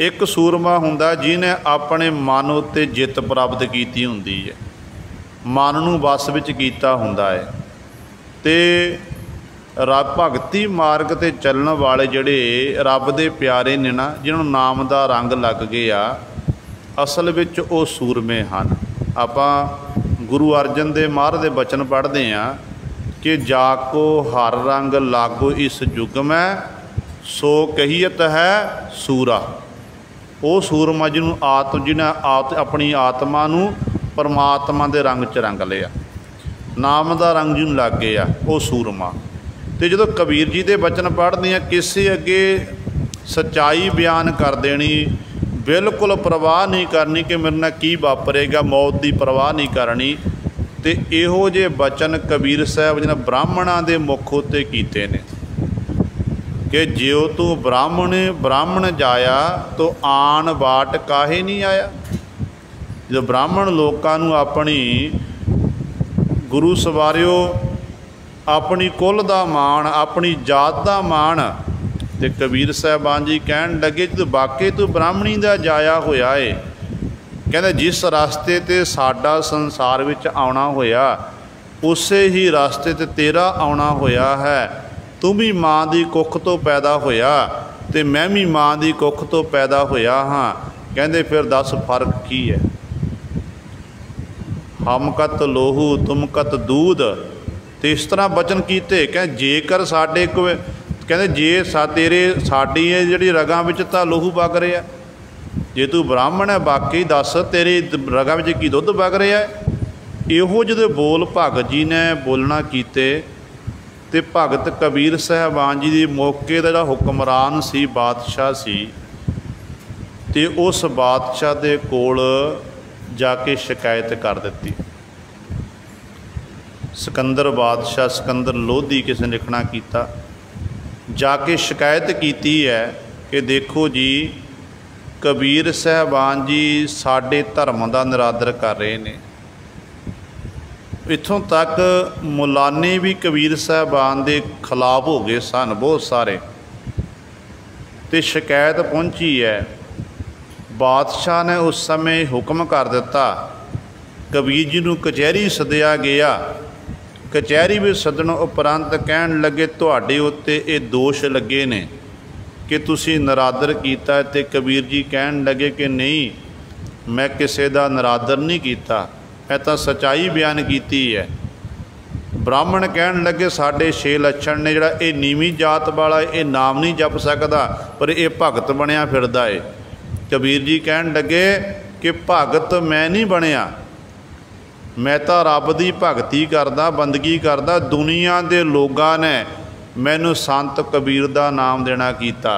एक सूरमा हुंदा जिन्हें अपने मन उत्ते जित प्राप्त की हुंदी है, मन नूं वस विच कीता हुंदा है। ते रब भगती मार्ग ते चलण वाले जिहड़े रब दे प्यारे ने ना, जिन्हों नाम दा रंग लग गया, असल विच वो सूरमे हन। आपां गुरु अर्जन देव महाराज दे बचन पढ़ते हैं कि जाको हर रंग लागो इस जुग में, सो कहियत है सूरा। वो सूरमा जिन्होंने जिन्हें अपनी आत्मा नूं परमात्मा के रंग च रंग लिया, नाम का रंग जिन्होंने लग गया, वो सूरमा। तो जो कबीर जी के बचन पढ़ते हैं, किसी अगे सच्चाई बयान कर देनी, बिल्कुल परवाह नहीं करनी कि मेरे नाल की वापरेगा, मौत की परवाह नहीं करनी। तो इहो जे बचन कबीर साहब जी ने ब्राह्मणों के मुख उत्ते कीते ने कि ज्यो तू ब्राह्मण जाया तो आन बाट काहे नहीं आया। जो ब्राह्मण लोगों नूं अपनी गुरु सवारियो, अपनी कुल का माण, अपनी जात का माण, तो कबीर साहबान जी कहन लगे जो वाकई तू ब्राह्मणी का जाया होया है, कहते जिस रास्ते ते साडा संसार विच आउणा होया उसे ही रास्ते ते तेरा आउणा होया है। तू भी माँ की कुख तो पैदा होया ते मैं भी माँ की कुख तो पैदा होया हाँ। कहते फिर दस फर्क की है। हम कत लोहू तुम कत दूध। तो इस तरह बचन कीते कह जेकर साडे को कहते जे तेरे साडी जिहड़ी रगां विच तां लोहू वग रिहा, जे तू ब्राह्मण है बाकी दस तेरे रगां विच की दुध वग रहा है। इहो जो बोल भगत जी ने बोलना कीते ते भगत कबीर साहबान जी दी मौके दा जिहड़ा हुक्मरान सी, बादशाह सी, ते उस बादशाह दे कोल जाके शिकायत कर दी। सिकंदर बादशाह, सिकंदर लोधी किसी ने लिखना कीता, जाके शिकायत की है कि देखो जी कबीर साहबान जी साडे धर्म का निरादर कर रहे हैं। इत्थों तक मुलाने भी कबीर साहबान के खिलाफ हो गए सन बहुत सारे, तो शिकायत पहुंची है। बादशाह ने उस समय हुक्म कर दिता, कबीर जी नूं कचहरी सद्या गया। कचहरी में सदन उपरंत कहन लगे तुहाडे उत्ते ये दोष लगे ने कि तुसी नरादर कीता। ते कबीर जी कहन लगे कि नहीं, मैं किसी का नरादर नहीं किया, मैं तो सच्चाई बयान की है। ब्राह्मण कहन लगे साढ़े 6 लक्षण ने, जिहड़ा ये नीवीं जात वाला ये नाम नहीं जप सकता पर यह भगत बनया फिरदा है। कबीर जी कहन लगे कि भगत मैं नहीं बनया, मैं तो रब की भगती करदा, बंदगी करदा। दुनिया के लोगों ने मैनू संत कबीर का नाम देना कीता,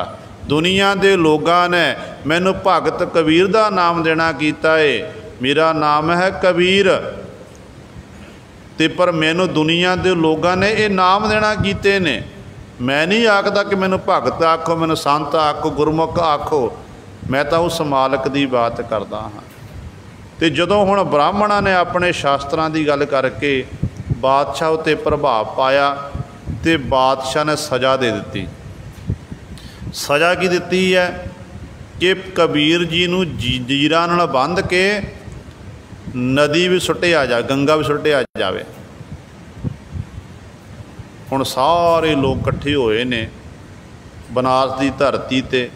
दुनिया के लोगों ने मैनू भगत कबीर का नाम देना कीता है। मेरा नाम है कबीर, ते पर मैनू दुनिया के लोगों ने ये नाम देना कीते ने। मैं नहीं आखदा कि मैनू भगत आखो, मैनू संत आखो, गुरमुख आखो, मैं तो उस मालक की बात करदा हाँ। तो जदों हुण ब्राह्मणों ने अपने शास्त्रां की गल करके बादशाह उत्ते प्रभाव पाया तो बादशाह ने सज़ा दे दी। सज़ा की दी है कि कबीर जी नूं जंजीरां नाल बंध के नदी भी सुट्टिया जा, गंगा भी सुट्टिया जाए। हुण सारे लोग इकट्ठे होए ने बनारस की धरती ते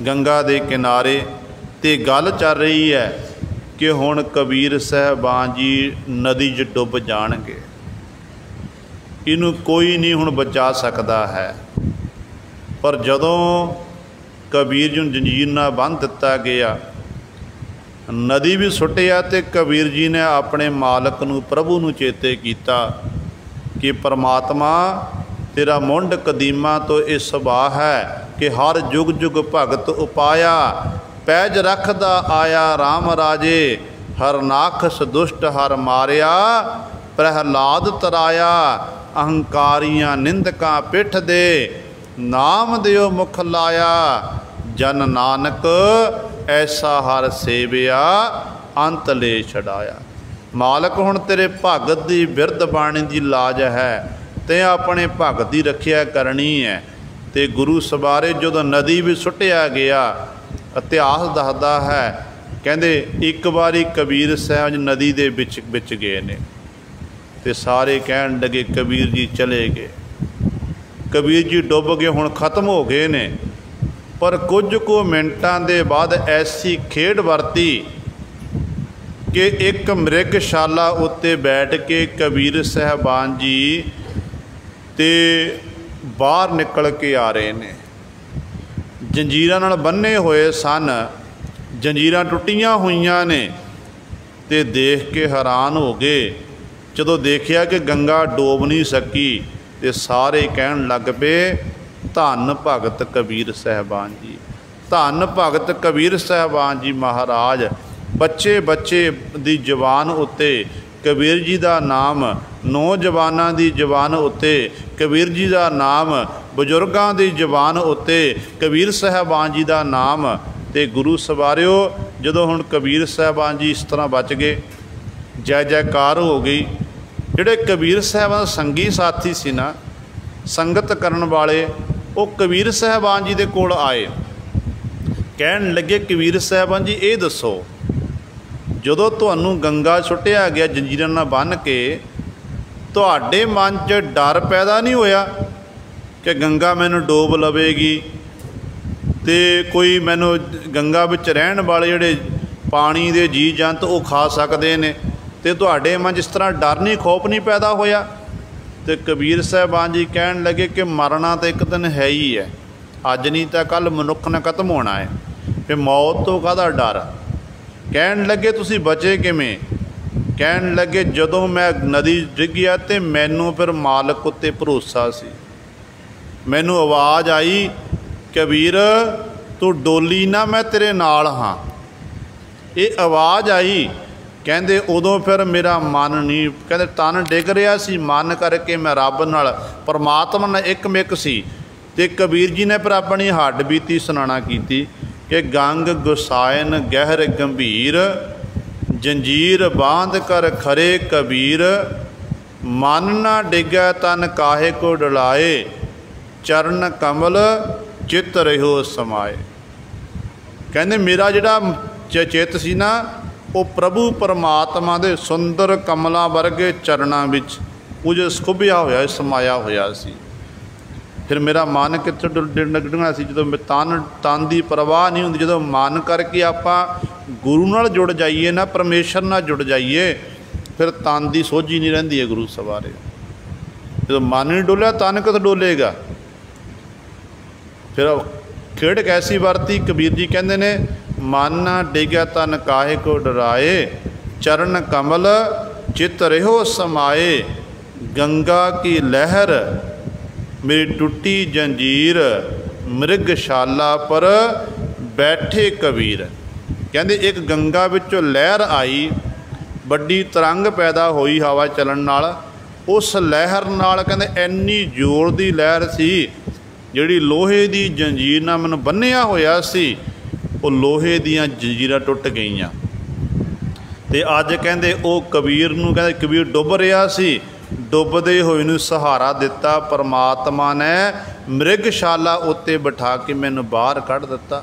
गंगा के किनारे, ते गल चल रही है कि हुण कबीर साहबान जी नदी च डुब जाणगे, इनू कोई नहीं हुण बचा सकता है। पर जदों कबीर जी जंजीर नाल बंध दिता गया, नदी भी सुटिया, तो कबीर जी ने अपने मालक नूं, प्रभु नूं चेते किया कि परमात्मा तेरा मुंड कदीमा तो ये सुभाव है कि हर जुग जुग भगत उपाया। पैज रखदा आया राम राजे, हर नाखस दुष्ट हर मारिया। प्रहलाद तराया अहंकारियां निंदकां पिठ दे, नाम दियो मुख लाया। जन नानक ऐसा हर सेविया, अंत ले छड़ाया। मालक हुण तेरे भगत की बिरध बाणी की लाज है, ते अपने भगत की रखिया करनी है। तो गुरु सवारे जो नदी भी सुटिया गया, इतिहास दसदा है कहते एक बारी कबीर साहब नदी के बिच गए ने, तो सारे कहन लगे कबीर जी चले गए, कबीर जी डुब गए, हुण खत्म हो गए ने। पर कुछ को मिनटां दे बाद ऐसी खेड वरती कि एक मृगशाला उत्ते बैठ के कबीर साहबान जी ते बाहर निकल के आ रहे ने। जंजीरां नाल बन्ने होए सन, जंजीरां टुटियां हुईयां ने, ते देख के हैरान हो गए। जदों देखिया कि गंगा डोब नहीं सकी, ते सारे कहन लग पे धन भगत कबीर साहबान जी, धन भगत कबीर साहबान जी महाराज। बच्चे बच्चे दी जवान उत्ते कबीर जी का नाम, नौजवानों की जवान उत्ते कबीर जी का नाम, बजुर्गों की जवान उत्ते कबीर साहबान जी का नाम। तो गुरु सवारियो जदों हुण कबीर साहबान जी इस तरह बच गए, जय जयकार हो गई। जिहड़े कबीर साहबान संगी साथी सी ना, संगत करन वाले, वो कबीर साहबान जी दे कोल आए, कहन लगे कबीर साहबान जी ये दसो, जदों तुहानूं गंगा सुटिया गया जंजीरां नाल बन के, तुहाडे मन च डर पैदा नहीं होया कि गंगा मैनूं डोब लवेगी, तो कोई मैनूं गंगा विच रहण वाले जिहड़े पानी दे जी जंत वो खा सकते हैं, तो तुहाडे मन इस तरह डर नहीं, खौफ नहीं पैदा होया। तो कबीर साहबान जी कहन लगे कि मरना तो एक दिन है ही है, अज नहीं तो कल मनुख ने खत्म होना है, फिर मौत तो काहदा डर। कहन लगे तुसी बचे किवें? कहन लगे जदों मैं नदी डिग्गिया तो मैनू फिर मालक उत्ते भरोसा सी, मैनू आवाज़ आई कबीर तू डोली ना, मैं तेरे नाल हाँ। ये आवाज़ आई, कहते उदों फिर मेरा मन नहीं, कहते तन डिग रहा सी, मन करके मैं रब नाल परमात्मा नाल एकमिक सी। ते कबीर जी ने फिर अपनी हड्ड बीती सुनाना की कि गंग गुसायन गहर गंभीर, जंजीर बांध कर खरे कबीर, मन ना डिगै तन काहे को डलाए, चरण कमल चित रहो समाए। कहते मेरा जिहड़ा चित सी ना, वो प्रभु परमात्मा दे सुंदर कमलों वर्गे चरणों विच कुछ सुखबिया होया समाया होया सी। फिर मेरा मन कित्थे डिगना सी, जो तन की परवाह नहीं होंदी, जो मन करके आपां गुरु नाल जुड़ जाइए ना, परमेश्वर नाल जुड़ जाइए, फिर तन की सोझी नहीं रहिंदी है। गुरु सवारे जो मन नहीं डोलिया तन कित्थे डोलेगा। फिर खेड़ कैसी वरती, कबीर जी कहते ने मन ना डिगै तन काहे को डराए, चरण कमल चित रहो समाए, गंगा की लहर मेरी टुटी जंजीर, मृगशाला पर बैठे कबीर। कहते एक गंगा विचों लहर आई, बड़ी तरंग पैदा हुई हवा चलन नाल, उस लहर नाल कहते इन्नी जोर की लहर सी, जिहड़ी लोहे की जंजीर नाल मैनूं बन्निया होया सी, वो लोहे दियां जंजीरां टुट गईयां। ते अज कहंदे वो कबीर नूं कहंदे कबीर डुब रहा सी, डुबदे होए नूं सहारा दिता परमात्मा ने, मृगशाला उत्ते बिठा के मैनूं बाहर कढ़ दिता।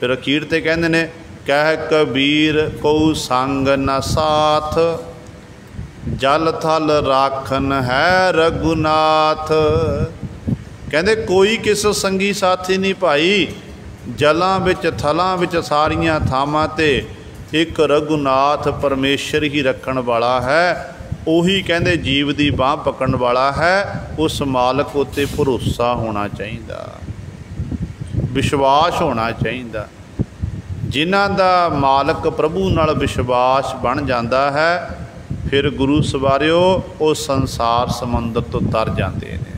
फिर अखीर ते कहंदे ने कह कबीर को संग न साथ, जल थल राखन है रघुनाथ। कहंदे कोई किस संगी साथी नहीं भाई, जलों विच थलों विच सारियां थावां ते एक रघुनाथ परमेश्वर ही रखण वाला है। उही कहंदे जीव की बांह पकड़न वाला है। उस मालक उत्ते भरोसा होना चाहिए, विश्वास होना चाहिए। जिन्हां दा मालक प्रभु नाल विश्वास बन जाता है, फिर गुरु सवारियो वो संसार समंदर तो तर जाते हैं।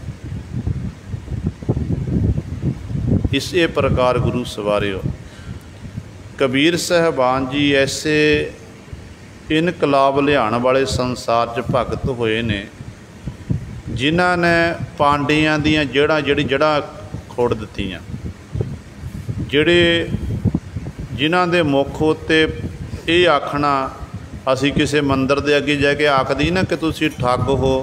इसे प्रकार गुरु सवारियो कबीर साहबान जी ऐसे इनकलाब लियाण वाले संसार च भगत होए ने, जिन्हां ने पांडियां दियां जड़ां खोड़ दित्तियां, जिहड़े जिन्हां दे मुख उत्ते ये आखना असी किसी मंदिर के अगे जाके आखदी ना कि तुसी ठग हो,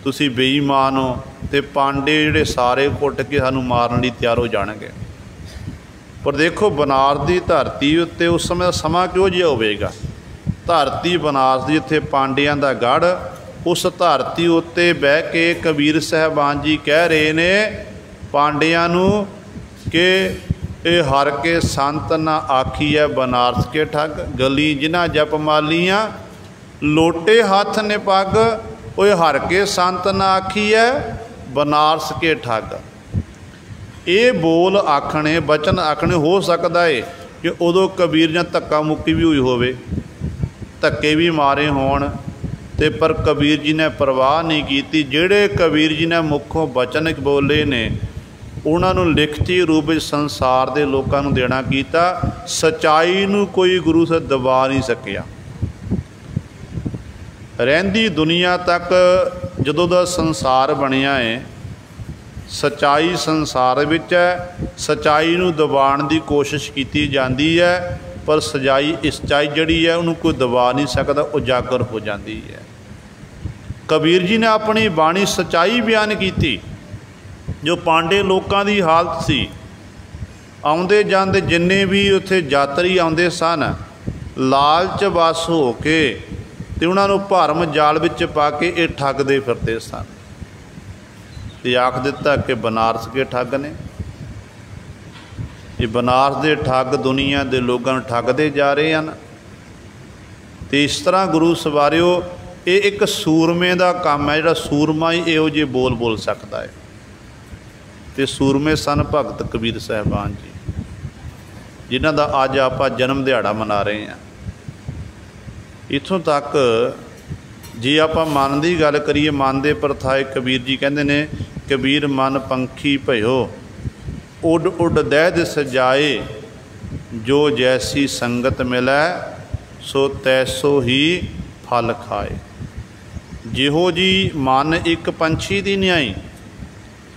तुसी बेईमान हो, तो पांडे जिहड़े सारे घुट के सानू मारन लई तैयार हो जाणगे। पर देखो बनारस की धरती उत्ते उस समय समा किहो जिहा होवेगा। धरती बनारस जिथे पांडियां दा गढ़, उस धरती उत्ते बह के कबीर साहबान जी कह रहे ने पांडियां नू कि ये हर के संत ना आखी है बनारस के ठग, गली जिन्हां जप मालियां लोटे हाथ ने पग, वो हर के संत ना आखी है बनारस के ठग। ये बोल आखने बचन आखने हो सकता है कि उदों कबीर ने धक्का मुक्की भी हुई होवे, धक्के भी मारे होण, ਤੇ पर कबीर जी ने परवाह नहीं की। ਜਿਹੜੇ कबीर जी ने मुखों बचन बोले ने ਉਹਨਾਂ ਨੂੰ ਲਿਖਤੀ रूप में संसार के लोगों ਨੂੰ देना कीता। सच्चाई ਨੂੰ कोई गुरु से दबा नहीं सकिया। ਰਹਿੰਦੀ दुनिया तक ਜਦੋਂ ਦਾ संसार ਬਣਿਆ है सच्चाई संसार विच है। सच्चाई ਨੂੰ दबाण ਦੀ कोशिश की जाती है पर सच्चाई जिहड़ी है उन्होंने कोई दबा नहीं सकता, उजागर हो जाती है। कबीर जी ने अपनी बाणी सच्चाई बयान की। जो पांडे लोगों की हालत सी, आउंदे जांदे जिन्ने भी उत्थे यात्री आउंदे सन लालच वस हो के ते उन्हां नूं भरम जाल विच पा के ये ठगदे फिरदे सन। ते आख दिता कि बनारस के ठग ने, ये बनारस के ठग दुनिया के लोगों ठगदे जा रहे हैं। तो इस तरह गुरु सवारियो ये एक सूरमे का काम है, जिहड़ा सूरमा ही इहो जिहे बोल बोल सकता है। तो सूरमे सन भगत कबीर साहिबान जी, जिन्हां दा अज आपां जन्म दिहाड़ा मना रहे हैं। इत्थों तक जे आपां मन की गल करिए, मन के परथाए कबीर जी कहते ने कबीर मन पंखी भयो उड उड दैद सजाए, जो जैसी संगत मिलै सो तैसो ही फल खाए। जिहो जी मन एक पंछी दी न्याई,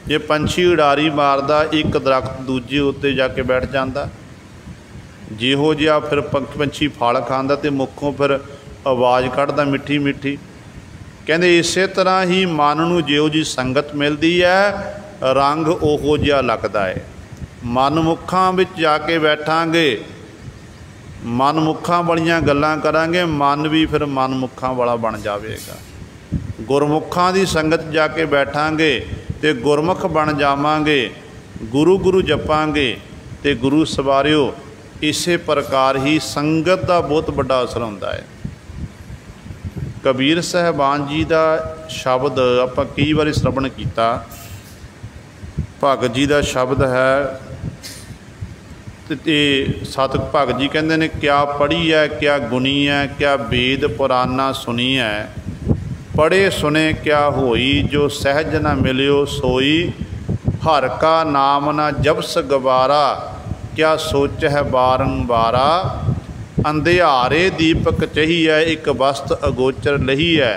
जे पंछी उड़ारी मारदा एक दरख्त दूजे उत्ते जाके बैठ जाता, जिहो जिहा फिर पंछी फल खांदा ते मुखों फिर आवाज़ कढ़दा मिठी मिठी। कहंदे इस तरह ही मन नूं जिहो जी संगत मिलती है रंग उहो जिहा लगदा है। मन मुखां विच जाके बैठांगे, मन मुखां वालियां गल्लां करांगे, मन भी फिर मन मुखां वाला बन जाएगा। गुरमुखां दी संगत जाके बैठांगे तो गुरमुख बन जावांगे, गुरु गुरु जपांगे। तो गुरु सवारियो इस प्रकार ही संगत का बहुत बड़ा असर होता है। कबीर साहिबान जी का शब्द आपां कई बार श्रवण किया। भगत जी का शब्द है ते सत भगत जी कहते हैं क्या पढ़ी है, क्या गुनी है, क्या वेद पुराना सुनी है। पढ़े सुने क्या होई, जो सहज न मिलियो सोई। हर का नाम न जबस गवारा, क्या सोच है बारंबारा। अंधियारे दीपक चही है, एक वस्त अगोचर लही है।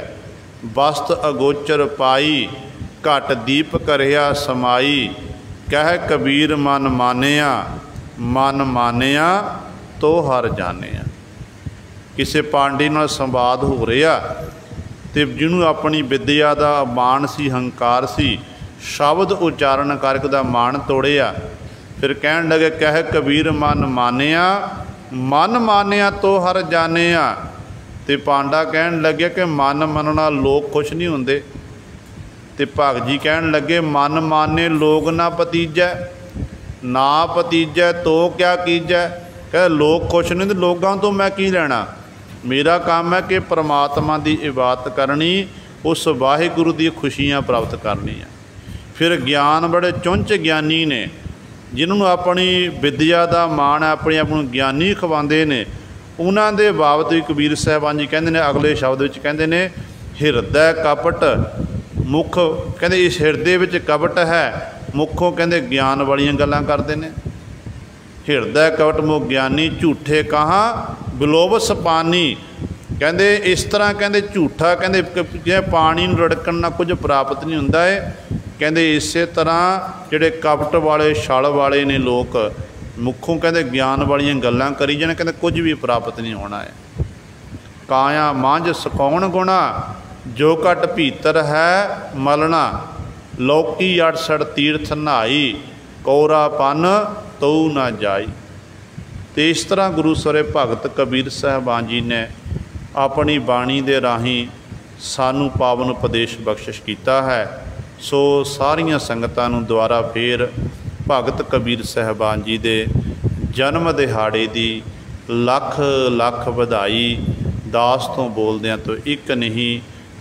वस्त अगोचर पाई, घट दीपक रहा समाई। कह कबीर मन मानिया, मन मानिया तो हर जानिया। किसी पांडे नाल संवाद हो रहा तो जिन्होंने अपनी विद्या का माण सी, हंकार सी, शब्द उच्चारण करके दा मान तोड़िया। फिर कहन लगे कह कबीर मन मानिया, मन मानिया तो हर जानिया। तो पांडा कहन लगे कि मन मनना लोग खुश नहीं होंदे। तो भगत जी कहन लगे मन माने लोग ना भतीजै, ना भतीजै तो क्या कीजै। कह लोग खुश नहीं तो लोगों तो मैं की लेना। मेरा काम है कि परमात्मा की इबादत करनी, उस वाहिगुरु दी खुशियाँ प्राप्त करनी है। फिर ज्ञान बड़े चुंच ज्ञानी ने, जिन्होंने अपनी विद्या का मान है, अपने आप ज्ञानी खवाते ने। उन्होंने दे बाबत भी कबीर साहिबान जी कहते हैं अगले शब्द विच कहते हैं हिरदै कपट मुख। कहते इस हिरदे विच कपट है, मुखों कहते ज्ञान वालियां गल्लां करते हैं। हिरदै कपट मुख ज्ञानी, झूठे कहाँ बिलोबस पानी। कहते इस तरह कहते झूठा कहते पानी रड़कन ना कुछ प्राप्त नहीं होंदा है। कहते इस तरह जिहड़े कपट वाले छल वाले ने लोग मुखों कहते ज्ञान वालियां गल्लां करी जाने, कहते कुछ भी प्राप्त नहीं होना है। काया मांझ सकाउण गुणा, जो घट भीतर है मलना। लौकी अड़सठ तीर्थ नहाई, कौरापन तऊ ना जाई। तो इस तरह गुरु सरे भगत कबीर साहिबान जी ने अपनी बाणी दे राही सानू पावन उपदेश बख्शिश किया है। सो सारिया संगतां नूं दुआरा फिर भगत कबीर साहिबान जी दे जन्म दिहाड़े की लख लख बधाई। दास तो बोलदियां तो एक नहीं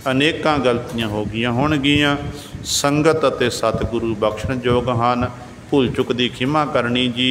अनेकां गलतियां हो गईयां होणगीयां। संगत अते सतगुरु बख्शण योग हन। भुल चुक दी खिमा करनी जी।